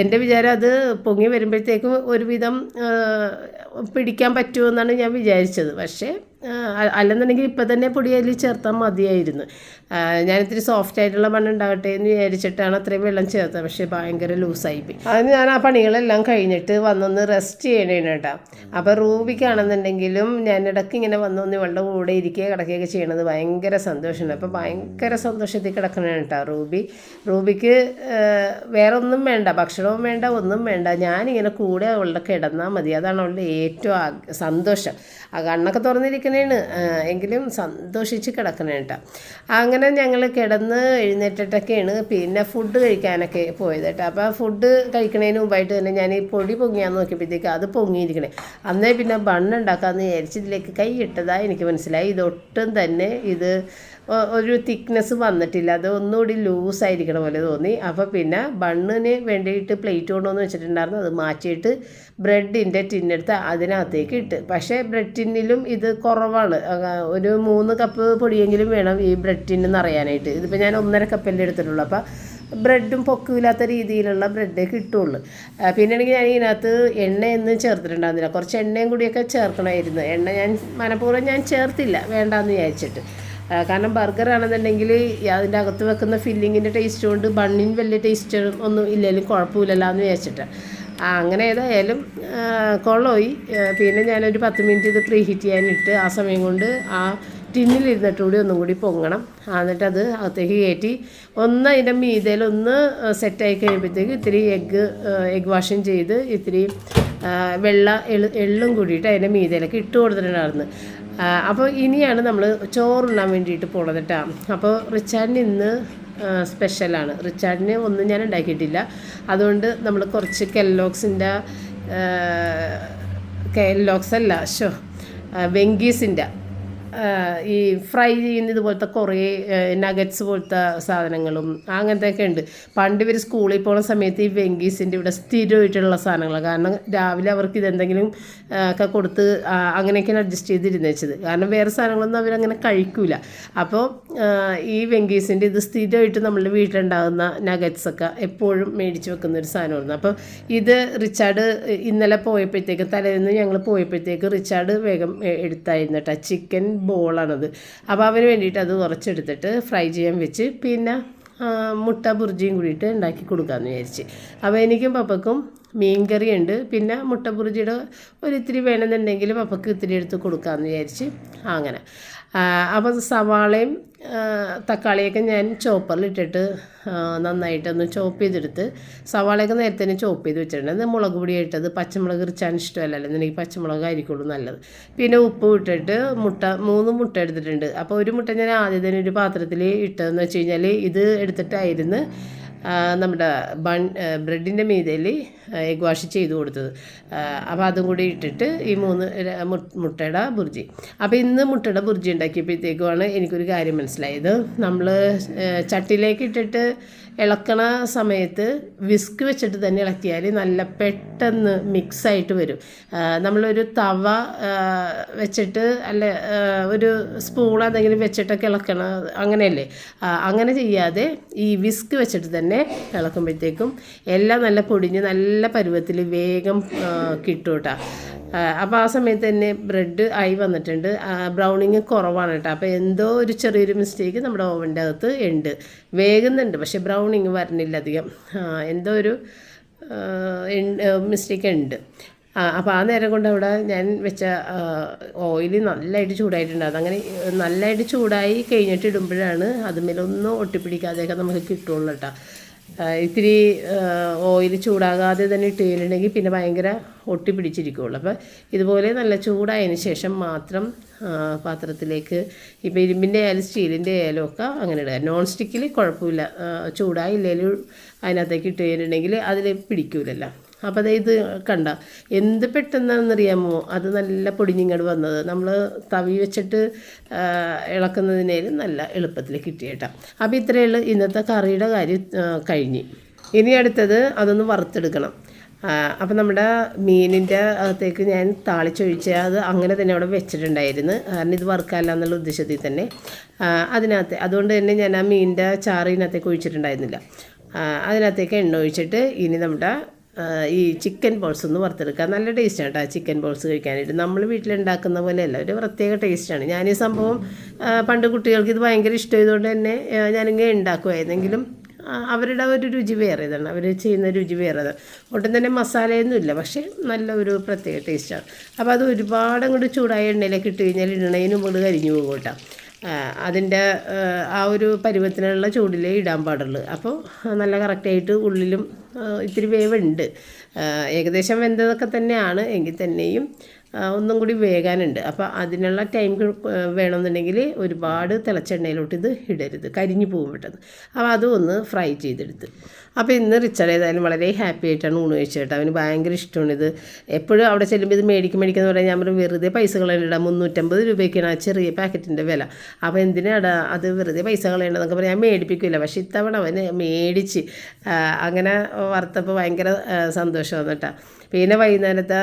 എൻ്റെ വിചാരം അത് പൊങ്ങി വരുമ്പോഴത്തേക്കും ഒരുവിധം പിടിക്കാൻ പറ്റുമെന്നാണ് ഞാൻ വിചാരിച്ചത്. പക്ഷേ അല്ലെന്നുണ്ടെങ്കിൽ ഇപ്പം തന്നെ പൊടി അതിൽ ചേർത്താൽ മതിയായിരുന്നു. ഞാനിത്തിരി സോഫ്റ്റ് ആയിട്ടുള്ള മണ്ണ് ഉണ്ടാകട്ടെ എന്ന് വിചാരിച്ചിട്ടാണ് അത്രയും വെള്ളം ചേർത്തത്. പക്ഷേ ഭയങ്കര ലൂസായിപ്പോയി. അതിന് ഞാൻ ആ പണികളെല്ലാം കഴിഞ്ഞിട്ട് വന്നൊന്ന് റെസ്റ്റ് ചെയ്യണേന് കേട്ടോ. അപ്പോൾ റൂബിക്കാണെന്നുണ്ടെങ്കിലും ഞാൻ ഇടയ്ക്ക് ഇങ്ങനെ വന്നൊന്ന് ഇവളുടെ കൂടെ കിടക്കുകയൊക്കെ ചെയ്യണത് ഭയങ്കര സന്തോഷമാണ്. അപ്പോൾ ഭയങ്കര സന്തോഷത്തിൽ കിടക്കണേ കേട്ടോ റൂബിക്ക് വേറെ ഒന്നും വേണ്ട, ഭക്ഷണവും വേണ്ട, ഒന്നും വേണ്ട. ഞാനിങ്ങനെ കൂടെ അവളുടെ കിടന്നാൽ മതി. അതാണ് അവളുടെ ഏറ്റവും സന്തോഷം. ആ കണ്ണൊക്കെ തുറന്നിരിക്കണേണ്, എങ്കിലും സന്തോഷിച്ച് കിടക്കണേ കേട്ടോ. അങ്ങനെ ഞങ്ങൾ കിടന്ന് എഴുന്നേറ്റിട്ടൊക്കെയാണ് പിന്നെ ഫുഡ് കഴിക്കാനൊക്കെ പോയത് കേട്ടോ. അപ്പോൾ ഫുഡ് കഴിക്കണതിന് മുമ്പായിട്ട് തന്നെ ഞാൻ ഈ പൊടി പൊങ്ങിയാന്ന് നോക്കിയപ്പോഴത്തേക്ക് അത് പൊങ്ങിയിരിക്കണേ. അന്നേ പിന്നെ ബണ്ണുണ്ടാക്കാമെന്ന് വിചാരിച്ച് ഇതിലേക്ക് കൈ ഇട്ടതാണ് എനിക്ക് മനസ്സിലായി. ഇതൊട്ടും തന്നെ ഒരു തിക്നെസ് വന്നിട്ടില്ല, അത് ഒന്നുകൂടി ലൂസായിരിക്കണ പോലെ തോന്നി. അപ്പോൾ പിന്നെ ബണ്ണിന് വേണ്ടിയിട്ട് പ്ലേറ്റ് കൊണ്ടുവന്ന് വെച്ചിട്ടുണ്ടായിരുന്നു. അത് മാറ്റിയിട്ട് ബ്രെഡിൻ്റെ ടിന്നെടുത്ത് അതിനകത്തേക്ക് ഇട്ട്. പക്ഷേ ബ്രെഡ് ടിന്നിലും ഇത് കുറവാണ്. ഒരു 3 കപ്പ് പൊടിയെങ്കിലും വേണം ഈ ബ്രെഡ് ടിന്ന് നിറയാനായിട്ട്. ഇതിപ്പോൾ ഞാൻ 1.5 കപ്പല്ലേ എടുത്തിട്ടുള്ളൂ. അപ്പോൾ ബ്രെഡും പൊക്കില്ലാത്ത രീതിയിലുള്ള ബ്രെഡേ കിട്ടുള്ളൂ. പിന്നെ ആണെങ്കിൽ ഞാൻ ഇതിനകത്ത് എണ്ണയൊന്നും ചേർത്തിട്ടുണ്ടായിരുന്നില്ല. കുറച്ച് എണ്ണയും കൂടിയൊക്കെ ചേർക്കണമായിരുന്നു. എണ്ണ ഞാൻ മനഃപൂർവ്വം ചേർത്തില്ല, വേണ്ടാന്ന് വിചാരിച്ചിട്ട്. കാരണം ബർഗർ ആണെന്നുണ്ടെങ്കിൽ അതിൻ്റെ അകത്ത് വെക്കുന്ന ഫില്ലിങ്ങിൻ്റെ ടേസ്റ്റ് കൊണ്ട് ബണ്ണിന് വലിയ ടേസ്റ്റ് ഒന്നും ഇല്ലെങ്കിലും കുഴപ്പമില്ലല്ലോ എന്ന് വിചാരിച്ചിട്ട് അങ്ങനെ ഏതായാലും കൊള്ളോയി. പിന്നെ ഞാനൊരു 10 മിനിറ്റ് ഇത് പ്രീ ഹീറ്റ് ചെയ്യാനിട്ട് ആ സമയം കൊണ്ട് ആ ടിന്നിലിരുന്നിട്ട് കൂടി ഒന്നും കൂടി പൊങ്ങണം. എന്നിട്ട് അത് അകത്തേക്ക് കയറ്റി അതിൻ്റെ മീതയിലൊന്ന് സെറ്റായി കഴിയുമ്പോഴത്തേക്ക് ഇത്തിരി എഗ് വാഷിങ് ചെയ്ത് ഇത്തിരി എള്ളും കൂടിയിട്ട് അതിൻ്റെ മീതയിലൊക്കെ ഇട്ട് കൊടുത്തിട്ടുണ്ടായിരുന്നു. അപ്പോൾ ഇനിയാണ് നമ്മൾ ചോറുണ്ണാൻ വേണ്ടിയിട്ട് പോണത് കേട്ടോ. അപ്പോൾ റിച്ചാർഡിന് ഇന്ന് സ്പെഷ്യലാണ്. റിച്ചാർഡിന് ഒന്നും ഞാൻ ഉണ്ടാക്കിയിട്ടില്ല. അതുകൊണ്ട് നമ്മൾ കുറച്ച് കെല്ലോഗ്സിൻ്റെ വെങ്കീസിൻ്റെ ഈ ഫ്രൈ ചെയ്യുന്ന ഇതുപോലത്തെ കുറേ നഗറ്റ്സ് പോലത്തെ സാധനങ്ങളും അങ്ങനത്തെയൊക്കെ ഉണ്ട്. പണ്ട് ഇവർ സ്കൂളിൽ പോകുന്ന സമയത്ത് ഈ വെങ്കീസിൻ്റെ ഇവിടെ സ്ഥിരമായിട്ടുള്ള സാധനങ്ങളാണ്. കാരണം രാവിലെ അവർക്ക് ഇതെന്തെങ്കിലും ഒക്കെ കൊടുത്ത് അങ്ങനെയൊക്കെയാണ് അഡ്ജസ്റ്റ് ചെയ്തിരുന്നത്. കാരണം വേറെ സാധനങ്ങളൊന്നും അവരങ്ങനെ കഴിക്കില്ല. അപ്പോൾ ഈ വെങ്കീസിൻ്റെ ഇത് സ്ഥിരമായിട്ട് നമ്മളുടെ വീട്ടിലുണ്ടാകുന്ന നഗറ്റ്സൊക്കെ എപ്പോഴും മേടിച്ച് വെക്കുന്ന ഒരു സാധനമായിരുന്നു. അപ്പോൾ ഇത് റിച്ചാർഡ് ഇന്നലെ പോയപ്പോഴത്തേക്ക് തലേന്ന് ഞങ്ങൾ പോയപ്പോഴത്തേക്ക് റിച്ചാർഡ് വേഗം എടുത്തായിരുന്നു കേട്ടോ. ചിക്കൻ ബോളാണത്. അപ്പോൾ അവന് വേണ്ടിയിട്ട് അത് കുറച്ചെടുത്തിട്ട് ഫ്രൈ ചെയ്യാൻ വെച്ച് പിന്നെ മുട്ട ബുർജിയും കൂടിയിട്ട് ഉണ്ടാക്കി കൊടുക്കാമെന്ന് വിചാരിച്ച്. അപ്പോൾ എനിക്കും പപ്പക്കും മീൻകറി ഉണ്ട്. പിന്നെ മുട്ട ബുർജിയുടെ ഒരിത്തിരി വേണമെന്നുണ്ടെങ്കിൽ പപ്പക്ക് ഇത്തിരി എടുത്ത് കൊടുക്കാമെന്ന് വിചാരിച്ച് അങ്ങനെ. അപ്പോൾ സവാളയും തക്കാളിയൊക്കെ ഞാൻ ചോപ്പറിലിട്ടിട്ട് നന്നായിട്ടൊന്ന് ചോപ്പ് ചെയ്തെടുത്ത് സവാളയൊക്കെ നേരത്തെ തന്നെ ചോപ്പ് ചെയ്ത് വെച്ചിട്ടുണ്ട്. അത് മുളക് പൊടി ഇട്ടത്, പച്ചമുളക് ഇറിച്ചാൻ ഇഷ്ടമല്ലല്ലോ, എനിക്ക് പച്ചമുളക് ആയിരിക്കുള്ളൂ നല്ലത്. പിന്നെ ഉപ്പ് ഇട്ടിട്ട് 3 മുട്ട എടുത്തിട്ടുണ്ട്. അപ്പോൾ ഒരു മുട്ട ഞാൻ ആദ്യം തന്നെ ഒരു പാത്രത്തിൽ ഇട്ടതെന്ന് വെച്ച് കഴിഞ്ഞാൽ ഇത് എടുത്തിട്ടായിരുന്നു നമ്മുടെ ബ്രെഡിൻ്റെ മീതയിൽ എഗ് വാഷ് ചെയ്ത് കൊടുത്തത്. അപ്പോൾ അതും കൂടി ഇട്ടിട്ട് ഈ 3 മുട്ടയുടെ ബുർജി. അപ്പോൾ ഇന്ന് മുട്ടയുടെ ബുർജി ഉണ്ടാക്കിയപ്പോഴത്തേക്കുമാണ് എനിക്കൊരു കാര്യം മനസ്സിലായത്. നമ്മൾ ചട്ടിയിലേക്ക് ഇട്ടിട്ട് ഇളക്കണ സമയത്ത് വിസ്ക് വെച്ചിട്ട് തന്നെ ഇളക്കിയാൽ നല്ല പെട്ടെന്ന് മിക്സായിട്ട് വരും. നമ്മളൊരു തവ വെച്ചിട്ട് അല്ല ഒരു സ്പൂൺ എന്തെങ്കിലും വെച്ചിട്ടൊക്കെ ഇളക്കണം, അങ്ങനെയല്ലേ? അങ്ങനെ ചെയ്യാതെ ഈ വിസ്ക് വെച്ചിട്ട് തന്നെ ഇളക്കുമ്പോഴത്തേക്കും എല്ലാം നല്ല പൊടിഞ്ഞ് നല്ല പരുവത്തിൽ വേഗം കിട്ടും കേട്ടോ. അപ്പോൾ ആ സമയത്ത് തന്നെ ബ്രെഡ് ആയി വന്നിട്ടുണ്ട്. ബ്രൗണിങ് കുറവാണ് കേട്ടോ. അപ്പോൾ എന്തോ ഒരു ചെറിയൊരു മിസ്റ്റേക്ക് നമ്മുടെ ഓവൻ്റെ അകത്ത് ഉണ്ട്. വേഗുന്നുണ്ട് പക്ഷേ ബ്രൗണിങ് വരണില്ല അധികം. എന്തോ ഒരു മിസ്റ്റേക്ക് ഉണ്ട്. അപ്പോൾ ആ നേരം കൊണ്ട് അവിടെ ഞാൻ വെച്ച ഓയിൽ നല്ലതായിട്ട് ചൂടായിട്ടുണ്ട്. അതങ്ങനെ നല്ലതായിട്ട് ചൂടായി കഴിഞ്ഞിട്ട് ഇടുമ്പോഴാണ് അതുമേലൊന്നും ഒട്ടിപ്പിടിക്കാതെയൊക്കെ നമുക്ക് കിട്ടുള്ളൂ കേട്ടോ. ഇത്തിരി ഓയിൽ ചൂടാകാതെ തന്നെ ഇട്ട് കഴിഞ്ഞിട്ടുണ്ടെങ്കിൽ പിന്നെ ഭയങ്കര ഒട്ടിപ്പിടിച്ചിരിക്കുകയുള്ളൂ. അപ്പോൾ ഇതുപോലെ നല്ല ചൂടായതിന് ശേഷം മാത്രം പാത്രത്തിലേക്ക് ഇപ്പോൾ ഇരുമ്പിൻ്റെ ആയാലും സ്റ്റീലിൻ്റെ ആയാലും ഒക്കെ അങ്ങനെ ഇടുക. നോൺ സ്റ്റിക്കിൽ കുഴപ്പമില്ല, ചൂടായില്ലെങ്കിലും അതിനകത്തേക്ക് ഇട്ട് കഴിഞ്ഞിട്ടുണ്ടെങ്കിൽ അതിൽ പിടിക്കൂലല്ലോ. അപ്പോൾ അത് ഇത് കണ്ട എന്ത് പെട്ടെന്നാണെന്നറിയാമോ അത് നല്ല പൊടിഞ്ഞിങ്ങോട്ട് വന്നത്. നമ്മൾ തവി വെച്ചിട്ട് ഇളക്കുന്നതിനേലും നല്ല എളുപ്പത്തിൽ കിട്ടിയേട്ടാ. അപ്പോൾ ഇത്രയേ ഉള്ളൂ ഇന്നത്തെ കറിയുടെ കാര്യം കഴിഞ്ഞ്. ഇനി അടുത്തത് അതൊന്ന് വറുത്തെടുക്കണം. അപ്പോൾ നമ്മുടെ മീനിൻ്റെ അകത്തേക്ക് ഞാൻ താളിച്ചൊഴിച്ച് അത് അങ്ങനെ തന്നെ അവിടെ വെച്ചിട്ടുണ്ടായിരുന്നു. കാരണം ഇത് വറുക്കാമല്ല എന്നുള്ള ഉദ്ദേശത്തിൽ തന്നെ അതിനകത്ത് അതുകൊണ്ട് തന്നെ ഞാൻ ആ മീനിൻ്റെ ചാറിനകത്തേക്ക് ഒഴിച്ചിട്ടുണ്ടായിരുന്നില്ല. അതിനകത്തേക്ക് എണ്ണ ഒഴിച്ചിട്ട് ഇനി നമ്മുടെ ഈ ചിക്കൻ ബോൾസ് ഒന്ന് വറുത്തെടുക്കുക. നല്ല ടേസ്റ്റാണ് കേട്ടോ ചിക്കൻ ബോൾസ് കഴിക്കാനായിട്ട്. നമ്മൾ വീട്ടിലുണ്ടാക്കുന്ന പോലെയല്ല, ഒരു പ്രത്യേക ടേസ്റ്റാണ്. ഞാൻ ഈ സംഭവം പണ്ട് കുട്ടികൾക്ക് ഇത് ഭയങ്കര ഇഷ്ടമായതുകൊണ്ട് തന്നെ ഞാനിങ്ങനെ ഉണ്ടാക്കുമായിരുന്നെങ്കിലും അവരുടെ ഒരു രുചി വേറേതാണ്, അവർ ചെയ്യുന്ന രുചി വേറേതാണ്. ഒട്ടും തന്നെ മസാലയൊന്നും ഇല്ല, പക്ഷേ നല്ല ഒരു പ്രത്യേക ടേസ്റ്റാണ്. അപ്പോൾ അത് ഒരുപാട് അങ്ങോട്ട് ചൂടായ എണ്ണയിലേക്ക് ഇട്ട് കഴിഞ്ഞാൽ ഇടണതിന് മുമ്പ് കരിഞ്ഞു പോകും കേട്ടോ. അതിൻ്റെ ആ ഒരു പരുവത്തിനുള്ള ചൂടിലേ ഇടാൻ പാടുള്ളൂ. അപ്പോൾ നല്ല കറക്റ്റായിട്ട് ഉള്ളിലും ഇത്തിരി വേവുണ്ട്. ഏകദേശം വെന്തതൊക്കെ തന്നെയാണ് എങ്കിൽ തന്നെയും ഒന്നും കൂടി വേകാനുണ്ട്. അപ്പോൾ അതിനുള്ള ടൈം വേണമെന്നുണ്ടെങ്കിൽ ഒരുപാട് തിളച്ചെണ്ണയിലോട്ട് ഇത് ഇടരുത്, കരിഞ്ഞു പോകും പെട്ടെന്ന്. അപ്പോൾ അതും ഒന്ന് ഫ്രൈ ചെയ്തെടുത്ത്. അപ്പോൾ ഇന്ന് റിച്ചാർഡ് ഏതായാലും വളരെ ഹാപ്പി ആയിട്ടാണ് ഊണ് കഴിച്ചത്. അവന് ഭയങ്കര ഇഷ്ടമാണ് ഇത്. എപ്പോഴും അവിടെ ചെല്ലുമ്പോൾ ഇത് മേടിക്കുമെന്ന് പറയാൻ ഞാൻ പറയും വെറുതെ പൈസ കളയണ്ടിടാം, 350 രൂപയ്ക്കാണ് ആ ചെറിയ പാക്കറ്റിൻ്റെ വില. അപ്പോൾ എന്തിനാടാ അത് വെറുതെ പൈസ കളയേണ്ടതെന്നൊക്കെ പറയാൻ മേടിപ്പിക്കില്ല. പക്ഷേ ഇത്തവണ അവന് മേടിച്ച് അങ്ങനെ വറുത്തപ്പോൾ ഭയങ്കര സന്തോഷമാണ് കേട്ടോ. പിന്നെ വൈകുന്നേരത്തെ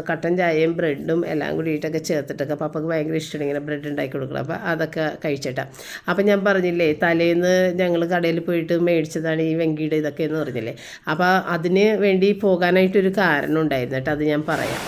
കട്ടൻ ചായയും ബ്രെഡും എല്ലാം കൂടിയിട്ടൊക്കെ ചേർത്തിട്ടൊക്കെ പപ്പക്ക് ഭയങ്കര ഇഷ്ടമാണ് ഇങ്ങനെ ബ്രെഡ് ഉണ്ടാക്കി കൊടുക്കണം. അപ്പോൾ അതൊക്കെ കഴിച്ചിട്ടാണ്. അപ്പം ഞാൻ പറഞ്ഞില്ലേ തലേന്ന് ഞങ്ങൾ കടയിൽ പോയിട്ട് മേടിച്ചതാണ് ഈ വെങ്കിയുടെ ഇതൊക്കെ എന്ന് പറഞ്ഞില്ലേ. അപ്പോൾ അതിന് വേണ്ടി പോകാനായിട്ടൊരു കാരണം ഉണ്ടായിരുന്നു കേട്ടോ, അത് ഞാൻ പറയാം.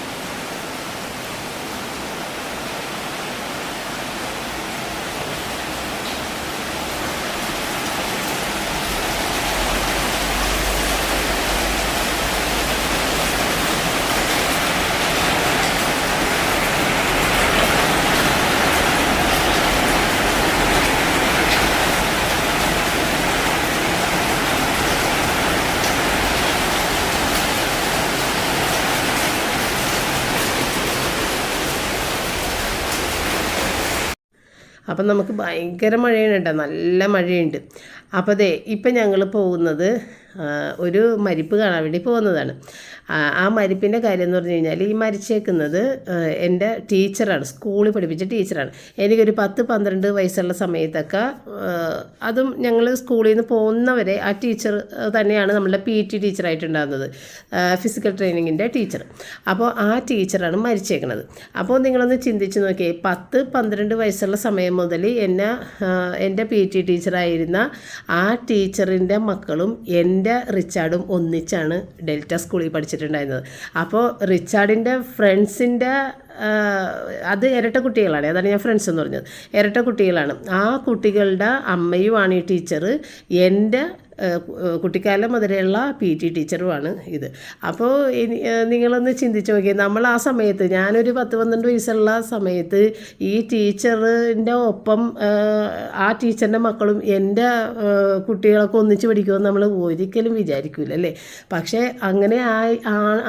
അപ്പം നമുക്ക് ഭയങ്കര മഴയാണ് കേട്ടോ, നല്ല മഴയുണ്ട്. അപ്പോൾ അതെ ഇപ്പം ഞങ്ങൾ പോകുന്നത് ഒരു മരിപ്പ് കാണാൻ വേണ്ടി പോകുന്നതാണ്. ആ മരിപ്പിൻ്റെ കാര്യം എന്ന് പറഞ്ഞു കഴിഞ്ഞാൽ ഈ മരിച്ചേക്കുന്നത് എൻ്റെ ടീച്ചറാണ്, സ്കൂളിൽ പഠിപ്പിച്ച ടീച്ചറാണ്. എനിക്കൊരു 10-12 വയസ്സുള്ള സമയത്തൊക്കെ അതും ഞങ്ങൾ സ്കൂളിൽ നിന്ന് പോകുന്നവരെ ആ ടീച്ചർ തന്നെയാണ് നമ്മളുടെ PT ടീച്ചറായിട്ടുണ്ടാകുന്നത്, ഫിസിക്കൽ ട്രെയിനിങ്ങിൻ്റെ ടീച്ചർ. അപ്പോൾ ആ ടീച്ചറാണ് മരിച്ചേക്കുന്നത്. അപ്പോൾ നിങ്ങളൊന്ന് ചിന്തിച്ച് നോക്കിയേ, 10-12 വയസ്സുള്ള സമയം മുതൽ എൻ്റെ PT ടീച്ചറായിരുന്ന ആ ടീച്ചറിൻ്റെ മക്കളും എൻ്റെ റിച്ചാർഡും ഒന്നിച്ചാണ് ഡെൽറ്റ സ്കൂളിൽ പഠിച്ചിട്ടുണ്ടായിരുന്നത്. അപ്പോൾ റിച്ചാർഡിൻ്റെ ഫ്രണ്ട്സിൻ്റെ അത് ഇരട്ട കുട്ടികളാണ്, അതാണ് ഞാൻ ഫ്രണ്ട്സ് എന്ന് പറഞ്ഞത്, ഇരട്ട കുട്ടികളാണ്. ആ കുട്ടികളുടെ അമ്മയുമാണ് ഈ ടീച്ചർ. എൻ്റെ കുട്ടിക്കാലം മുതലുള്ള PT ടീച്ചറുമാണ് ഇത്. അപ്പോൾ നിങ്ങളൊന്ന് ചിന്തിച്ച് നോക്കിയാൽ നമ്മൾ ആ സമയത്ത് ഞാനൊരു 10-12 വയസ്സുള്ള സമയത്ത് ഈ ടീച്ചറിൻ്റെ ഒപ്പം ആ ടീച്ചറിൻ്റെ മക്കളും എൻ്റെ കുട്ടികളൊക്കെ ഒന്നിച്ച് പഠിക്കുമെന്ന് നമ്മൾ ഒരിക്കലും വിചാരിക്കില്ല അല്ലേ. പക്ഷേ അങ്ങനെ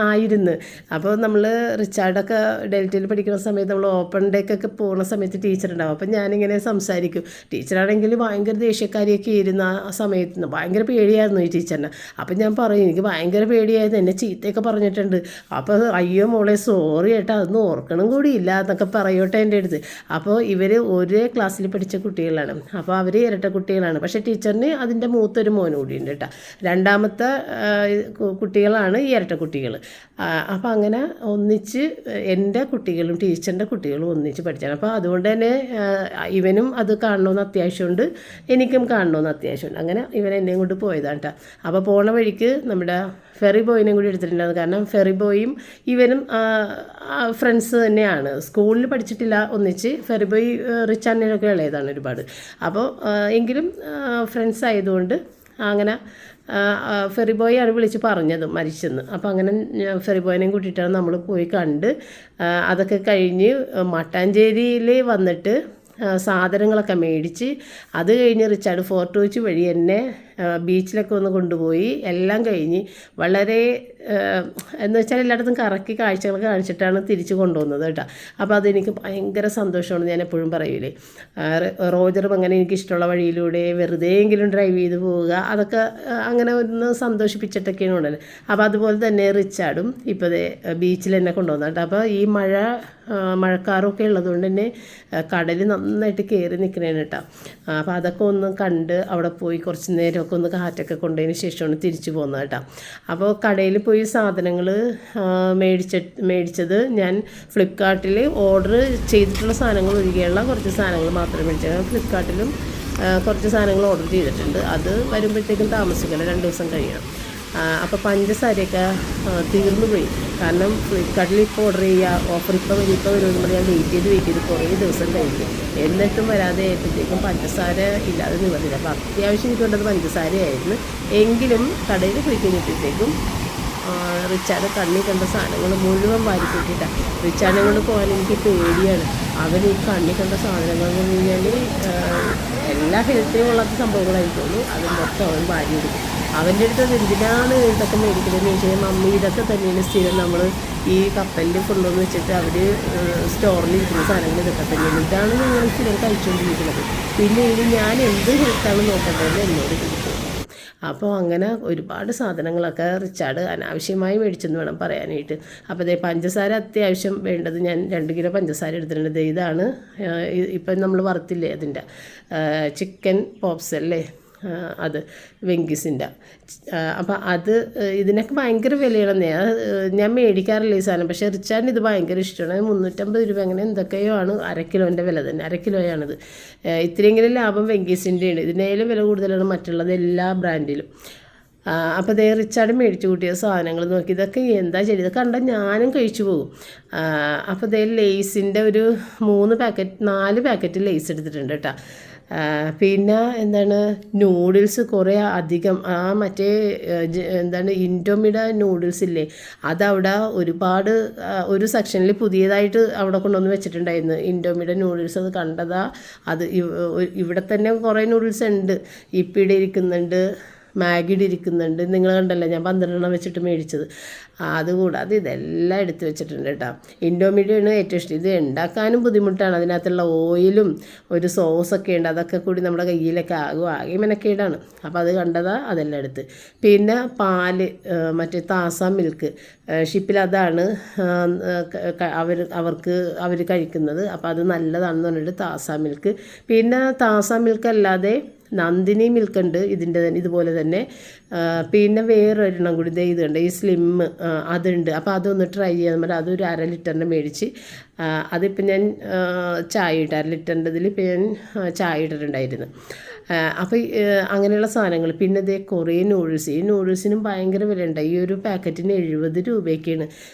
ആയിരുന്നു. അപ്പോൾ നമ്മൾ റിച്ചാർഡൊക്കെ ഡെൽറ്റയിൽ പഠിക്കുന്ന സമയത്ത് നമ്മൾ ഓപ്പൺ ഡേക്കൊക്കെ പോകുന്ന സമയത്ത് ടീച്ചറുണ്ടാവും. അപ്പം ഞാനിങ്ങനെ സംസാരിക്കും. ടീച്ചറാണെങ്കിൽ ഭയങ്കര ദേഷ്യക്കാരിയൊക്കെ ഇരുന്ന ആ സമയത്ത് ഭയങ്കര പേടിയായിരുന്നു ഈ ടീച്ചറിനെ. അപ്പം ഞാൻ പറയും എനിക്ക് ഭയങ്കര പേടിയായിരുന്നു, എന്നെ ചീത്തയൊക്കെ പറഞ്ഞിട്ടുണ്ട്. അപ്പോൾ അയ്യോ മോളെ സോറി ഏട്ടാ അതൊന്നും ഓർക്കണം കൂടിയില്ല എന്നൊക്കെ പറയോട്ടെ എൻ്റെ അടുത്ത്. അപ്പോൾ ഇവർ ഒരേ ക്ലാസ്സിൽ പഠിച്ച കുട്ടികളാണ്. അപ്പോൾ അവർ ഇരട്ട കുട്ടികളാണ്. പക്ഷേ ടീച്ചറിന് അതിൻ്റെ മൂത്തൊരു മോൻ കൂടിയുണ്ട് കേട്ടോ. രണ്ടാമത്തെ കുട്ടികളാണ് ഈ ഇരട്ട കുട്ടികൾ. അപ്പോൾ അങ്ങനെ ഒന്നിച്ച് എൻ്റെ കുട്ടികളും ടീച്ചറിൻ്റെ കുട്ടികളും ഒന്നിച്ച് പഠിച്ചാണ്. അപ്പോൾ അതുകൊണ്ട് തന്നെ ഇവനും അത് കാണണമെന്ന് അത്യാവശ്യമുണ്ട്, എനിക്കും കാണണമെന്ന് അത്യാവശ്യമുണ്ട്. അങ്ങനെ ഇവൻ എന്നെയും കൊണ്ട് പോയതാണ് കേട്ടോ. അപ്പോൾ പോണ വഴിക്ക് നമ്മുടെ ഫെറി ബോയിനെയും കൂടി എടുത്തിട്ടുണ്ടായിരുന്നു. കാരണം ഫെറി ബോയും ഇവനും ഫ്രണ്ട്സ് തന്നെയാണ്, സ്കൂളിൽ പഠിച്ചിട്ടില്ല ഒന്നിച്ച്. ഫെറി ബോയ് റിച്ചാർഡിനൊക്കെ ഇളയതാണ് ഒരുപാട്. അപ്പോൾ എങ്കിലും ഫ്രണ്ട്സ് ആയതുകൊണ്ട് അങ്ങനെ ഫെറി ബോയാണ് വിളിച്ച് പറഞ്ഞത് മരിച്ചെന്ന്. അപ്പോൾ അങ്ങനെ ഫെറി ബോയിനെയും കൂട്ടിയിട്ടാണ് നമ്മൾ പോയി കണ്ട് അതൊക്കെ കഴിഞ്ഞ് മട്ടാഞ്ചേരിയിൽ വന്നിട്ട് സാധനങ്ങളൊക്കെ മേടിച്ച് അത് കഴിഞ്ഞ് റിച്ചാർഡ് ഫോർട്ട് കൊച്ചി വഴി എന്നെ ബീച്ചിലൊക്കെ ഒന്ന് കൊണ്ടുപോയി എല്ലാം കഴിഞ്ഞ് വളരെ എന്ന് വെച്ചാൽ എല്ലായിടത്തും കറക്കി കാഴ്ചകൾ കാണിച്ചിട്ടാണ് തിരിച്ച് കൊണ്ടുവന്നത് കേട്ടോ. അപ്പോൾ അതെനിക്ക് ഭയങ്കര സന്തോഷമാണ്. ഞാൻ എപ്പോഴും പറയൂലേ, റോജറും അങ്ങനെ എനിക്കിഷ്ടമുള്ള വഴിയിലൂടെ വെറുതെയെങ്കിലും ഡ്രൈവ് ചെയ്ത് പോവുക, അതൊക്കെ അങ്ങനെ ഒന്ന് സന്തോഷിപ്പിച്ചിട്ടൊക്കെയാണ് ഉണ്ടല്ലോ. അപ്പോൾ അതുപോലെ തന്നെ റിച്ചാർഡും ഇപ്പോൾ ബീച്ചിൽ എന്നെ കൊണ്ടുവന്നു കേട്ടോ. അപ്പോൾ ഈ മഴക്കാറൊക്കെ ഉള്ളതുകൊണ്ട് തന്നെ കടൽ നന്നായിട്ട് കയറി നിൽക്കണേന് കേട്ടോ. അപ്പോൾ അതൊക്കെ ഒന്ന് കണ്ട് അവിടെ പോയി കുറച്ച് നേരമൊക്കെ ഒന്ന് കാറ്റൊക്കെ കൊണ്ടതിന് ശേഷമാണ് തിരിച്ചു പോകുന്നത് കേട്ടോ. അപ്പോൾ കടയിൽ പോയി സാധനങ്ങൾ മേടിച്ചത് ഞാൻ ഫ്ലിപ്കാർട്ടിൽ ഓർഡർ ചെയ്തിട്ടുള്ള സാധനങ്ങൾ ഒഴികെയുള്ള കുറച്ച് സാധനങ്ങൾ മാത്രമേ മേടിച്ചത്. ഫ്ലിപ്കാർട്ടിലും കുറച്ച് സാധനങ്ങൾ ഓർഡർ ചെയ്തിട്ടുണ്ട്. അത് വരുമ്പോഴത്തേക്കും താമസിക്കില്ല, 2 ദിവസം കഴിയണം. അപ്പോൾ പഞ്ചസാരയൊക്കെ തീർന്നു പോയി. കാരണം ഫ്ലിപ്കാർട്ടിൽ ഇപ്പോൾ ഓർഡർ ചെയ്യുക, ഓഫർ ഇപ്പോൾ വരുമെന്ന് പറഞ്ഞാൽ വെയിറ്റ് ചെയ്ത് കുറേ ദിവസം കഴിഞ്ഞു. എന്നിട്ടും വരാതെ ആയപ്പോഴത്തേക്കും പഞ്ചസാര ഇല്ലാതെ നിവർത്തില്ല. അപ്പോൾ അത്യാവശ്യം എനിക്ക് വേണ്ടത് പഞ്ചസാരയായിരുന്നു. എങ്കിലും കടയിൽ പോയി കഴിഞ്ഞപ്പോഴത്തേക്കും റിച്ചാർഡ് കണ്ണി കണ്ട സാധനങ്ങൾ മുഴുവൻ വാരിക്കൂട്ടിയിട്ടാണ്. റിച്ചാർഡിനെ കൊണ്ട് പോകാൻ എനിക്ക് പേടിയാണ്. അവൻ ഈ കണ്ണി കണ്ട സാധനങ്ങൾ എന്ന് പറഞ്ഞു കഴിഞ്ഞാൽ എല്ലാ ഹെൽത്തിനും ഉള്ളാത്ത സംഭവങ്ങളായിരിക്കുള്ളൂ. അത് മൊത്തം അവൻ വാരി എടുക്കും. അവൻ്റെ അടുത്ത് എന്തിനാണ് ഇതൊക്കെ മേടിക്കുന്നതെന്ന് ചോദിച്ചാൽ, മമ്മി ഇതൊക്കെ തന്നെയാണ് സ്ഥിരം നമ്മൾ ഈ കപ്പലിൽ കൊണ്ടുവന്ന് വെച്ചിട്ട് അവർ സ്റ്റോറിലിരിക്കുന്ന സാധനങ്ങൾ ഇതൊക്കെ തന്നെയാണ്, ഇതാണ് ഞങ്ങൾ സ്ഥിരം കഴിച്ചുകൊണ്ടിരിക്കുന്നത്. പിന്നെ ഇനി ഞാൻ എന്ത് ഹെൽത്താണ് നോക്കേണ്ടതെന്ന് എന്നോട് ചോദിക്കും. അപ്പോൾ അങ്ങനെ ഒരുപാട് സാധനങ്ങളൊക്കെ റിച്ചാർഡ് അനാവശ്യമായി മേടിച്ചെന്ന് വേണം പറയാനായിട്ട്. അപ്പോൾ അതേ പഞ്ചസാര അത്യാവശ്യം വേണ്ടത് ഞാൻ 2 കിലോ പഞ്ചസാര എടുത്തിട്ടുണ്ട്. ഇതാണ് ഇപ്പം നമ്മൾ വറുത്തില്ലേ അതിൻ്റെ ചിക്കൻ പോപ്സ് അല്ലേ, അത് വെങ്കിസിൻ്റെ. അപ്പോൾ അത് ഇതിനൊക്കെ ഭയങ്കര വിലയാണെന്നേ. ഞാൻ മേടിക്കാറില്ല ഈ സാധനം, പക്ഷേ റിച്ചാർഡിന് ഇത് ഭയങ്കര ഇഷ്ടമാണ്. 350 രൂപ അങ്ങനെ എന്തൊക്കെയോ ആണ്. 1/2 കിലോൻ്റെ വില തന്നെ, 1/2 കിലോയാണിത്. ഇത്രയെങ്കിലും ലാഭം വെങ്കീസിൻ്റെയാണ്. ഇതിനേലും വില കൂടുതലാണ് മറ്റുള്ളത് എല്ലാ ബ്രാൻഡിലും. അപ്പോൾ അതേ റിച്ചാർഡ് മേടിച്ചു കൂട്ടിയ സാധനങ്ങൾ നോക്കി, ഇതൊക്കെ എന്താ ചെയ്തത്, ഇത് കണ്ടാൽ ഞാനും കഴിച്ചു പോകും. അപ്പോൾ അതേ ലേസിൻ്റെ ഒരു 4 പാക്കറ്റ് ലേസ് എടുത്തിട്ടുണ്ട് കേട്ടോ. പിന്നെ എന്താണ് നൂഡിൽസ് കുറേ അധികം, മറ്റേ എന്താണ് ഇൻഡോമിയുടെ നൂഡിൽസ് ഇല്ലേ, അതവിടെ ഒരുപാട് ഒരു സെക്ഷനിൽ പുതിയതായിട്ട് അവിടെ കൊണ്ടുവന്ന് വെച്ചിട്ടുണ്ടായിരുന്നു ഇൻഡോമിയുടെ നൂഡിൽസ്. അത് കണ്ടതാ, അത് ഇവിടെ തന്നെ കുറേ നൂഡിൽസ് ഉണ്ട്. ഇപ്പിടെ ഇരിക്കുന്നുണ്ട്, മാഗിയുടെ ഇരിക്കുന്നുണ്ട്. നിങ്ങൾ കണ്ടല്ലോ ഞാൻ 12 വെച്ചിട്ട് മേടിച്ചത്. അതുകൂടാതെ ഇതെല്ലാം എടുത്ത് വെച്ചിട്ടുണ്ട് കേട്ടോ. ഇൻഡോമിഡിയാണ് ഏറ്റവും ഇഷ്ടം. ഇത് ഉണ്ടാക്കാനും ബുദ്ധിമുട്ടാണ്. അതിനകത്തുള്ള ഓയിലും ഒരു സോസൊക്കെ ഉണ്ട്, അതൊക്കെ കൂടി നമ്മുടെ കയ്യിലൊക്കെ ആകെ മെനക്കേടാണ്. അപ്പോൾ അത് കണ്ടതാ, അതെല്ലാം എടുത്ത്. പിന്നെ പാല്, മറ്റേ താസ മിൽക്ക് ഷിപ്പിൽ, അതാണ് അവർ കഴിക്കുന്നത്. അപ്പോൾ അത് നല്ലതാണെന്ന് പറഞ്ഞിട്ട് താസ മിൽക്ക്. പിന്നെ താസ മിൽക്ക് അല്ലാതെ നന്ദിനി മിൽക്ക് ഉണ്ട് ഇതിൻ്റെ തന്നെ, ഇതുപോലെ തന്നെ. പിന്നെ വേറൊരെണ്ണം കൂടി ഇത് ഉണ്ട്, ഈ സ്ലിം, അതുണ്ട്. അപ്പോൾ അതൊന്ന് ട്രൈ ചെയ്യാൻ പറഞ്ഞാൽ അതൊരു 1/2 ലിറ്ററിൻ്റെ മേടിച്ച്. അതിപ്പോൾ ഞാൻ ചായ ഇട്ട് 1/2 ലിറ്ററിൻ്റെ ഇതിൽ ഇപ്പോൾ ഞാൻ ചായ ഇട്ടിട്ടുണ്ടായിരുന്നു. അപ്പോൾ അങ്ങനെയുള്ള സാധനങ്ങൾ. പിന്നെ ഇതേ കുറേ നൂഡിൽസ്. ഈ നൂഡിൽസിനും ഭയങ്കര വിലയുണ്ട്. ഈ ഒരു പാക്കറ്റിന് 70 രൂപയൊക്കെയാണ്.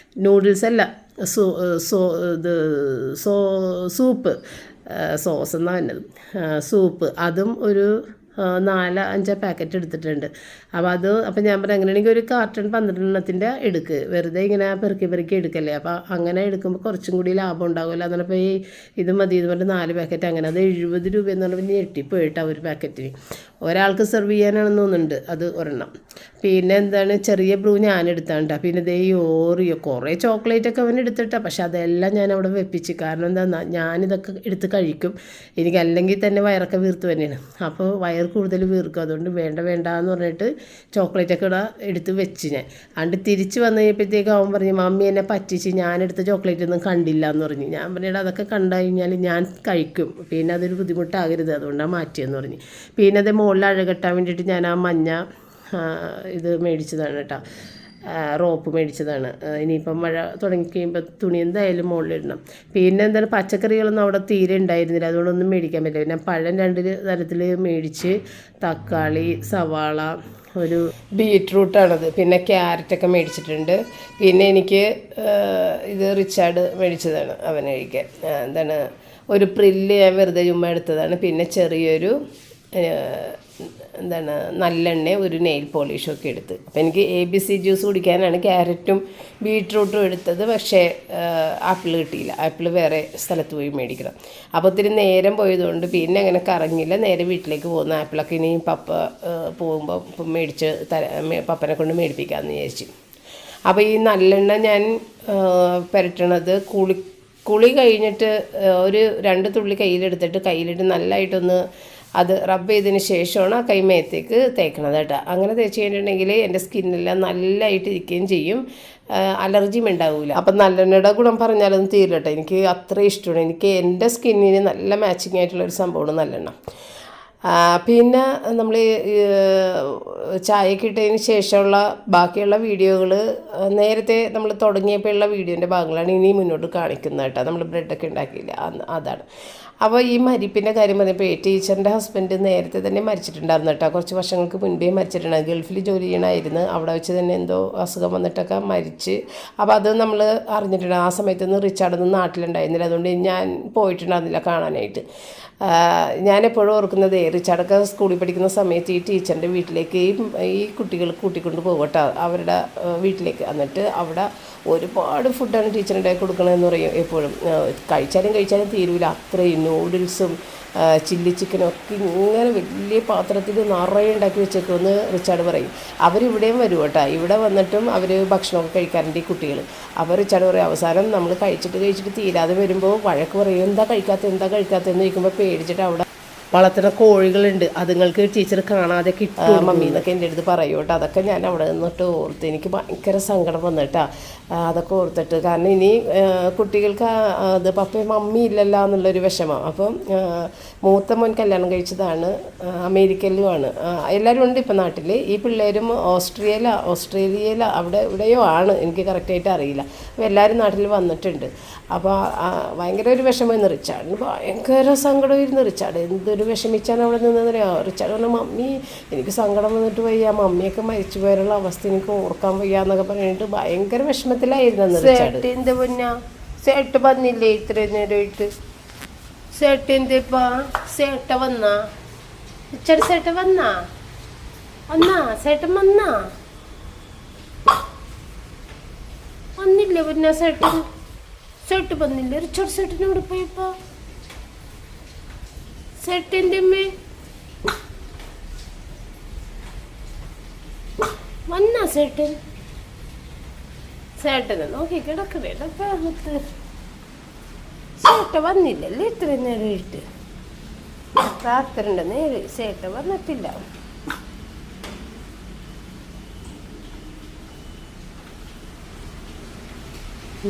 നൂഡിൽസ് അല്ല, സൂപ്പ്, സോസ് എന്നാണ് വന്നത്, സൂപ്പ്. അതും ഒരു 4-5 പാക്കറ്റ് എടുത്തിട്ടുണ്ട്. അപ്പോൾ ഞാൻ പറയാം, അങ്ങനെയാണെങ്കിൽ ഒരു കാർട്ടൺ 12 എടുക്ക്, വെറുതെ ഇങ്ങനെ പെറുക്കി എടുക്കല്ലേ. അപ്പോൾ അങ്ങനെ എടുക്കുമ്പോൾ കുറച്ചും കൂടി ലാഭം ഉണ്ടാകുമല്ലോ. എന്ന് പറഞ്ഞപ്പോൾ ഇത് മതി എന്ന് പറഞ്ഞിട്ട് 4 പാക്കറ്റ് അങ്ങനെ. അത് 70 രൂപ എന്ന് പറഞ്ഞപ്പോൾ ഞെട്ടിപ്പോയിട്ടാണ് ഒരു പാക്കറ്റിന്. ഒരാൾക്ക് സെർവ് ചെയ്യാനാണെന്ന് തോന്നുന്നുണ്ട് അത് ഒരെണ്ണം. പിന്നെ എന്താണ്, ചെറിയ ബ്രൂ ഞാൻ എടുത്താണ്ടാ. പിന്നെ ഇതേ ഓറിയോ, കുറേ ചോക്ലേറ്റൊക്കെ അവൻ എടുത്തിട്ടാണ്. പക്ഷെ അതെല്ലാം ഞാൻ അവിടെ വെപ്പിച്ച്. കാരണം എന്താ, ഞാനിതൊക്കെ എടുത്ത് കഴിക്കും. എനിക്ക് അല്ലെങ്കിൽ തന്നെ വയറൊക്കെ വീർത്ത് തന്നെയാണ്. അപ്പോൾ വയർ കൂടുതൽ വീർക്കും. അതുകൊണ്ട് വേണ്ട എന്ന് പറഞ്ഞിട്ട് ചോക്ലേറ്റൊക്കെ ഇവിടെ എടുത്ത് വെച്ച് ഞാൻ. അതുകൊണ്ട് തിരിച്ച് വന്നു കഴിഞ്ഞപ്പോഴത്തേക്ക് അവൻ പറഞ്ഞു, മമ്മി എന്നെ പറ്റിച്ച്, ഞാനെടുത്ത ചോക്ലേറ്റ് ഒന്നും കണ്ടില്ല എന്ന് പറഞ്ഞു. ഞാൻ പറഞ്ഞിട്ട് അതൊക്കെ കണ്ടു കഴിഞ്ഞാൽ ഞാൻ കഴിക്കും, പിന്നെ അതൊരു ബുദ്ധിമുട്ടാകരുത്, അതുകൊണ്ടാണ് മാറ്റിയെന്ന് പറഞ്ഞു. പിന്നെ അത് മുകളിൽ അഴകെട്ടാൻ വേണ്ടിയിട്ട് ഞാൻ ആ മഞ്ഞ ഇത് മേടിച്ചതാണ് കേട്ടോ, റോപ്പ് മേടിച്ചതാണ്. ഇനിയിപ്പം മഴ തുടങ്ങി കഴിയുമ്പോൾ തുണി എന്തായാലും മുകളിലിടണം. പിന്നെ എന്താണ്, പച്ചക്കറികളൊന്നും അവിടെ തീരെ ഉണ്ടായിരുന്നില്ല, അതുകൊണ്ടൊന്നും മേടിക്കാൻ പറ്റില്ല. പിന്നെ പഴം 2 തരത്തിൽ മേടിച്ച്, തക്കാളി, സവാള, ഒരു ബീറ്റ്റൂട്ടാണത്, പിന്നെ ക്യാരറ്റൊക്കെ മേടിച്ചിട്ടുണ്ട്. പിന്നെ എനിക്ക് ഇത് റിച്ചാർഡ് മേടിച്ചതാണ് അവന് കഴിക്കാൻ. എന്താണ്, ഒരു പ്രില്ല് ഞാൻ വെറുതെ ചുമ്മാ എടുത്തതാണ്. പിന്നെ ചെറിയൊരു എന്താണ് നല്ലെണ്ണ, ഒരു നെയിൽ പോളിഷൊക്കെ എടുത്ത്. അപ്പോൾ എനിക്ക് ABC ജ്യൂസ് കുടിക്കാനാണ് ക്യാരറ്റും ബീട്രൂട്ടും എടുത്തത്. പക്ഷേ ആപ്പിൾ കിട്ടിയില്ല. ആപ്പിൾ വേറെ സ്ഥലത്ത് പോയി മേടിക്കണം. അപ്പോൾ ഒത്തിരി നേരം പോയതുകൊണ്ട് പിന്നെ അങ്ങനെ കറങ്ങില്ല. നേരെ വീട്ടിലേക്ക് പോകുന്ന ആപ്പിളൊക്കെ ഇനി പപ്പ പോകുമ്പോൾ മേടിച്ച് പപ്പനെ കൊണ്ട് മേടിപ്പിക്കാമെന്ന് വിചാരിച്ചു. അപ്പോൾ ഈ നല്ലെണ്ണ ഞാൻ പുരട്ടണത് കുളി കഴിഞ്ഞിട്ട് ഒരു 2 തുള്ളി കയ്യിലെടുത്തിട്ട് കയ്യിലിട്ട് നല്ലതായിട്ടൊന്ന് അത് റബ്ബ് ചെയ്തതിന് ശേഷമാണ് ആ കൈമയത്തേക്ക് തേക്കണത് കേട്ടോ. അങ്ങനെ തേച്ച് കഴിഞ്ഞിട്ടുണ്ടെങ്കിൽ എൻ്റെ സ്കിന്നെല്ലാം നല്ലതായിട്ട് ഇരിക്കുകയും ചെയ്യും, അലർജിയും ഉണ്ടാവില്ല. അപ്പം നല്ലെണ്ണയുടെ ഗുണം പറഞ്ഞാലൊന്നും തീരില്ല കേട്ടോ. എനിക്ക് അത്ര ഇഷ്ടമാണ്. എനിക്ക് എൻ്റെ സ്കിന്നിന് നല്ല മാച്ചിങ് ആയിട്ടുള്ളൊരു സംഭവമാണ് നല്ലെണ്ണ. പിന്നെ നമ്മൾ ചായക്ക് ഇട്ടതിന് ശേഷമുള്ള ബാക്കിയുള്ള വീഡിയോകൾ നേരത്തെ നമ്മൾ തുടങ്ങിയപ്പോഴുള്ള വീഡിയോൻ്റെ ഭാഗങ്ങളാണ് ഇനി മുന്നോട്ട് കാണിക്കുന്നത് കേട്ടോ. നമ്മൾ ബ്രെഡൊക്കെ ഉണ്ടാക്കിയില്ല, അതാണ്. അപ്പോൾ ഈ മരിപ്പിൻ്റെ കാര്യം പറഞ്ഞപ്പോൾ ടീച്ചറിൻ്റെ ഹസ്ബൻഡ് നേരത്തെ തന്നെ മരിച്ചിട്ടുണ്ടായിരുന്നു കേട്ടോ. കുറച്ച് വർഷങ്ങൾക്ക് മുൻപേ മരിച്ചിട്ടുണ്ട്. ഗൾഫിൽ ജോലി ചെയ്യണമായിരുന്നു. അവിടെ വെച്ച് തന്നെ എന്തോ അസുഖം വന്നിട്ടൊക്കെ മരിച്ച്. അപ്പോൾ അത് നമ്മൾ അറിഞ്ഞിട്ടുണ്ട്. ആ സമയത്തൊന്നും റിച്ചാർഡൊന്നും നാട്ടിലുണ്ടായിരുന്നില്ല. അതുകൊണ്ട് ഞാൻ പോയിട്ടുണ്ടായിരുന്നില്ല കാണാനായിട്ട്. ഞാനെപ്പോഴും ഓർക്കുന്നത് റിച്ചാർഡൊക്കെ സ്കൂളിൽ പഠിക്കുന്ന സമയത്ത് ഈ ടീച്ചറിൻ്റെ വീട്ടിലേക്ക് ഈ കുട്ടികൾ കൂട്ടിക്കൊണ്ട് പോകട്ടെ അവരുടെ വീട്ടിലേക്ക്. എന്നിട്ട് അവിടെ ഒരുപാട് ഫുഡാണ് ടീച്ചറുണ്ടാക്കി കൊടുക്കണമെന്ന് പറയും എപ്പോഴും. കഴിച്ചാലും തീരൂല. അത്രയും നൂഡിൽസും ചില്ലി ചിക്കനും ഒക്കെ ഇങ്ങനെ വലിയ പാത്രത്തിൽ നിറയെ ഉണ്ടാക്കി വെച്ചേക്കുമെന്ന് റിച്ചാർഡ് പറയും. അവരിവിടെയും വരും കേട്ടോ. ഇവിടെ വന്നിട്ടും അവർ ഭക്ഷണമൊക്കെ കഴിക്കാറുണ്ട് ഈ കുട്ടികൾ. അപ്പോൾ റിച്ചാർഡ് പറയും അവസാനം നമ്മൾ കഴിച്ചിട്ട് തീരാതെ വരുമ്പോൾ വഴക്ക് പറയും, എന്താ കഴിക്കാത്തതെന്ന് ചോദിക്കുമ്പോൾ പേടിച്ചിട്ട് അവിടെ വളർത്തുന്ന കോഴികളുണ്ട്, അതുങ്ങൾക്ക് ടീച്ചർ കാണാതെ കിട്ടും മമ്മി എന്നൊക്കെ എൻ്റെ അടുത്ത് പറയും കേട്ടോ. അതൊക്കെ ഞാൻ അവിടെ നിന്നിട്ട് ഓർത്ത് എനിക്ക് ഭയങ്കര സങ്കടം വന്നിട്ടാ അതൊക്കെ ഓർത്തിട്ട്. കാരണം ഇനി കുട്ടികൾക്ക് അത് പപ്പയും മമ്മി ഇല്ലല്ലോ എന്നുള്ളൊരു വിഷമം. അപ്പം മൂത്ത മോൻ കല്യാണം കഴിച്ചതാണ്, അമേരിക്കയിലുമാണ്. എല്ലാവരും ഉണ്ട് ഇപ്പം നാട്ടിൽ. ഈ പിള്ളേരും ഓസ്ട്രേലിയയില അവിടെ ഇവിടെയോ ആണ്, എനിക്ക് കറക്റ്റായിട്ട് അറിയില്ല. അപ്പോൾ എല്ലാവരും നാട്ടിൽ വന്നിട്ടുണ്ട്. അപ്പോൾ ഭയങ്കര ഒരു വിഷമമായിരുന്നു റിച്ചാർഡിന്. ഭയങ്കര സങ്കടമായിരുന്നു റിച്ചാർഡ്. എന്തൊരു വിഷമിച്ചാണ് അവിടെ നിന്നറിയാം. റിച്ചാർഡ് പറഞ്ഞു മമ്മി എനിക്ക് സങ്കടം വന്നിട്ട് വയ്യ, മമ്മിയൊക്കെ മരിച്ചു പോയുള്ള അവസ്ഥ എനിക്ക് ഓർക്കാൻ വയ്യ എന്നൊക്കെ പറഞ്ഞിട്ട് ഭയങ്കര വിഷമത്തിലായിരുന്നു റിച്ചാർഡ്. എന്താ പൊന്നാ സേട്ട് വന്നില്ലേ ഇത്രയും നേരമായിട്ട്? സേട്ട് എന്തേപ്പാ സേട്ട വന്നാ? റിച്ചാർഡ് സേട്ട വന്നാ സേട്ടൻ വന്നില്ലേ പൊന്നാ? സേട്ട് വന്നില്ലേ? റിച്ചാർഡ് സേട്ടനോട് പോയപ്പോ സേട്ടൻ്റെ അമ്മേ വന്നാ? സേട്ടനെ നോക്കി കിടക്കണേ. സേട്ട വന്നില്ലല്ലേ ഇത്രയും നേരമായിട്ട്? രാത്രിൻ്റെ നേരെ സേട്ട വന്നിട്ടില്ല.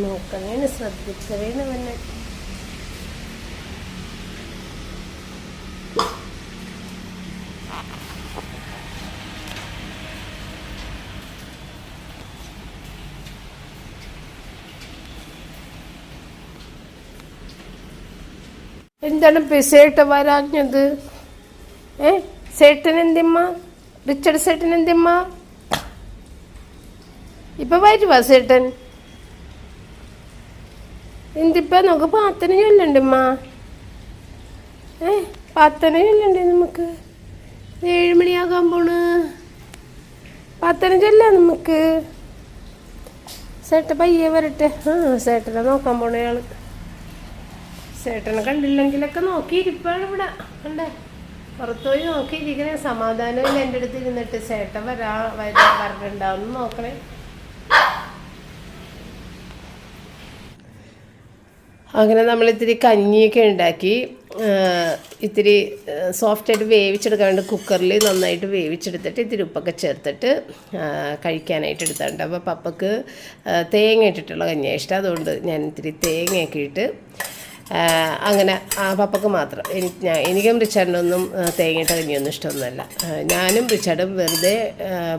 നോക്കണേന് ശ്രദ്ധിക്കണേന് വന്നെ. എന്താണ് സേട്ട വരാഞ്ഞത്? സേട്ടൻ എന്തിമ്മ? റിച്ചാർഡ് സേട്ടൻ എന്തിമ്മ? ഇപ്പൊ വരുവാ സേട്ടൻ? എന്തിപ്പ നമുക്ക് പ്രാർത്ഥന ചൊല്ലണ്ടമ്മ? പ്രാർത്ഥന ചൊല്ലണ്ടേ നമുക്ക്? 7 മണിയാകാൻ പോണ്. പ്രാർത്ഥന ചൊല്ലാം നമുക്ക്. സേട്ട പയ്യെ വരട്ടെ. സേട്ടനെ നോക്കാൻ പോണ ആള്. സേട്ടനെ കണ്ടില്ലെങ്കിലൊക്കെ നോക്കിയിരിപ്പാണ് ഇവിടെ. കണ്ടേ പുറത്തുപോയി നോക്കിയിരിക്കണേ. സമാധാനമില്ല എൻ്റെ അടുത്ത് ഇരുന്നിട്ട്. സേട്ടൻ വരണ്ടാവുന്ന നോക്കണേ. അങ്ങനെ നമ്മളിത്തിരി കഞ്ഞിയൊക്കെ ഉണ്ടാക്കി ഇത്തിരി സോഫ്റ്റായിട്ട് വേവിച്ചെടുക്കാൻ വേണ്ടി കുക്കറിൽ നന്നായിട്ട് വേവിച്ചെടുത്തിട്ട് ഇത്തിരി ഉപ്പൊക്കെ ചേർത്തിട്ട് കഴിക്കാനായിട്ട് എടുത്തിട്ടുണ്ട്. അപ്പോൾ പപ്പക്ക് തേങ്ങ ഇട്ടിട്ടുള്ള കഞ്ഞിയാണ് ഇഷ്ടം. അതുകൊണ്ട് ഞാൻ ഇത്തിരി തേങ്ങയൊക്കെ ഇട്ട് അങ്ങനെ പപ്പക്ക് മാത്രം. എനിക്കും റിച്ചാർഡിനൊന്നും തേങ്ങയിട്ട കഞ്ഞിയൊന്നും ഇഷ്ടമൊന്നുമല്ല. ഞാനും റിച്ചാർഡും വെറുതെ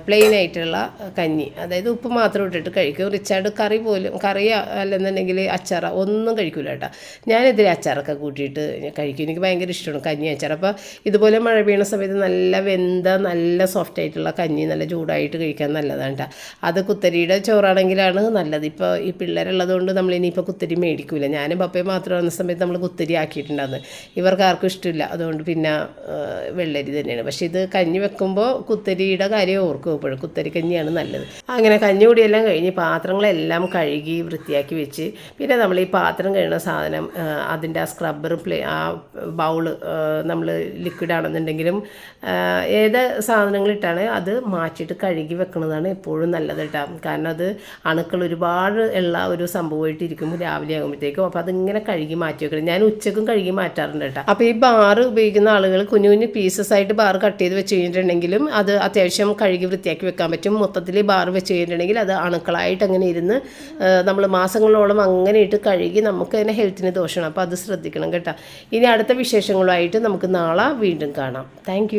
പ്ലെയിൻ ആയിട്ടുള്ള കഞ്ഞി, അതായത് ഉപ്പ് മാത്രം ഇട്ടിട്ട് കഴിക്കും. റിച്ചാർഡ് കറി അല്ലെന്നുണ്ടെങ്കിൽ അച്ചാറ ഒന്നും കഴിക്കില്ല കേട്ടോ. ഞാനിതിൽ അച്ചാറൊക്കെ കൂട്ടിയിട്ട് കഴിക്കും. എനിക്ക് ഭയങ്കര ഇഷ്ടമാണ് കഞ്ഞി അച്ചാർ. അപ്പോൾ ഇതുപോലെ മഴ പെയ്യുന്ന സമയത്ത് നല്ല വെന്ത നല്ല സോഫ്റ്റ് ആയിട്ടുള്ള കഞ്ഞി നല്ല ചൂടായിട്ട് കഴിക്കാൻ നല്ലതാണ് കേട്ടോ. അത് കുത്തരിയുടെ ചോറാണെങ്കിലാണ് നല്ലത്. ഇപ്പോൾ ഈ പിള്ളേരുള്ളത് കൊണ്ട് നമ്മളിനിയിപ്പോൾ കുത്തരി മേടിക്കില്ല. ഞാനും പപ്പയും മാത്രമാണ് സമയത്ത് നമ്മൾ കുത്തരി ആക്കിയിട്ടുണ്ടായിരുന്നു. ഇവർക്ക് ആർക്കും ഇഷ്ടമില്ല, അതുകൊണ്ട് പിന്നെ വെള്ളരി തന്നെയാണ്. പക്ഷേ ഇത് കഞ്ഞി വെക്കുമ്പോൾ കുത്തരിയുടെ കാര്യം ഓർക്കും എപ്പോഴും, കുത്തരി കഞ്ഞിയാണ് നല്ലത്. അങ്ങനെ കഞ്ഞി കൂടിയെല്ലാം കഴിഞ്ഞ് പാത്രങ്ങളെല്ലാം കഴുകി വൃത്തിയാക്കി വെച്ച്, പിന്നെ നമ്മൾ ഈ പാത്രം കഴുകുന്ന സാധനം അതിൻ്റെ ആ സ്ക്രബ്ബറും ആ ബൗള് നമ്മൾ ലിക്വിഡാണെന്നുണ്ടെങ്കിലും ഏത് സാധനങ്ങളിട്ടാണ് അത് മാറ്റിയിട്ട് കഴുകി വെക്കുന്നതാണ് എപ്പോഴും നല്ലത് കേട്ടോ. കാരണം അത് അണുക്കൾ ഒരുപാട് ഉള്ള ഒരു സംഭവമായിട്ട് ഇരിക്കുമ്പോൾ രാവിലെ ആകുമ്പോഴത്തേക്കും, അപ്പോൾ അതിങ്ങനെ കഴുകി മാറ്റി വെക്കണം. ഞാൻ ഉച്ചക്കും കഴുകി മാറ്റാറുണ്ട് കേട്ടോ. അപ്പോൾ ഈ ബാർ ഉപയോഗിക്കുന്ന ആളുകൾ കുഞ്ഞു കുഞ്ഞു പീസസ് ആയിട്ട് ബാർ കട്ട് ചെയ്ത് വെച്ച് കഴിഞ്ഞിട്ടുണ്ടെങ്കിലും അത് അത്യാവശ്യം കഴുകി വൃത്തിയാക്കി വെക്കാൻ പറ്റും. മൊത്തത്തിൽ ബാർ വെച്ച് കഴിഞ്ഞിട്ടുണ്ടെങ്കിൽ അത് അണുക്കളായിട്ട് അങ്ങനെ ഇരുന്ന് നമ്മൾ മാസങ്ങളോളം അങ്ങനെ ഇട്ട് കഴുകി നമുക്ക് തന്നെ ഹെൽത്തിന് ദോഷമാണ്. അപ്പോൾ അത് ശ്രദ്ധിക്കണം കേട്ടോ. ഇനി അടുത്ത വിശേഷങ്ങളുമായിട്ട് നമുക്ക് നാളെ വീണ്ടും കാണാം. താങ്ക്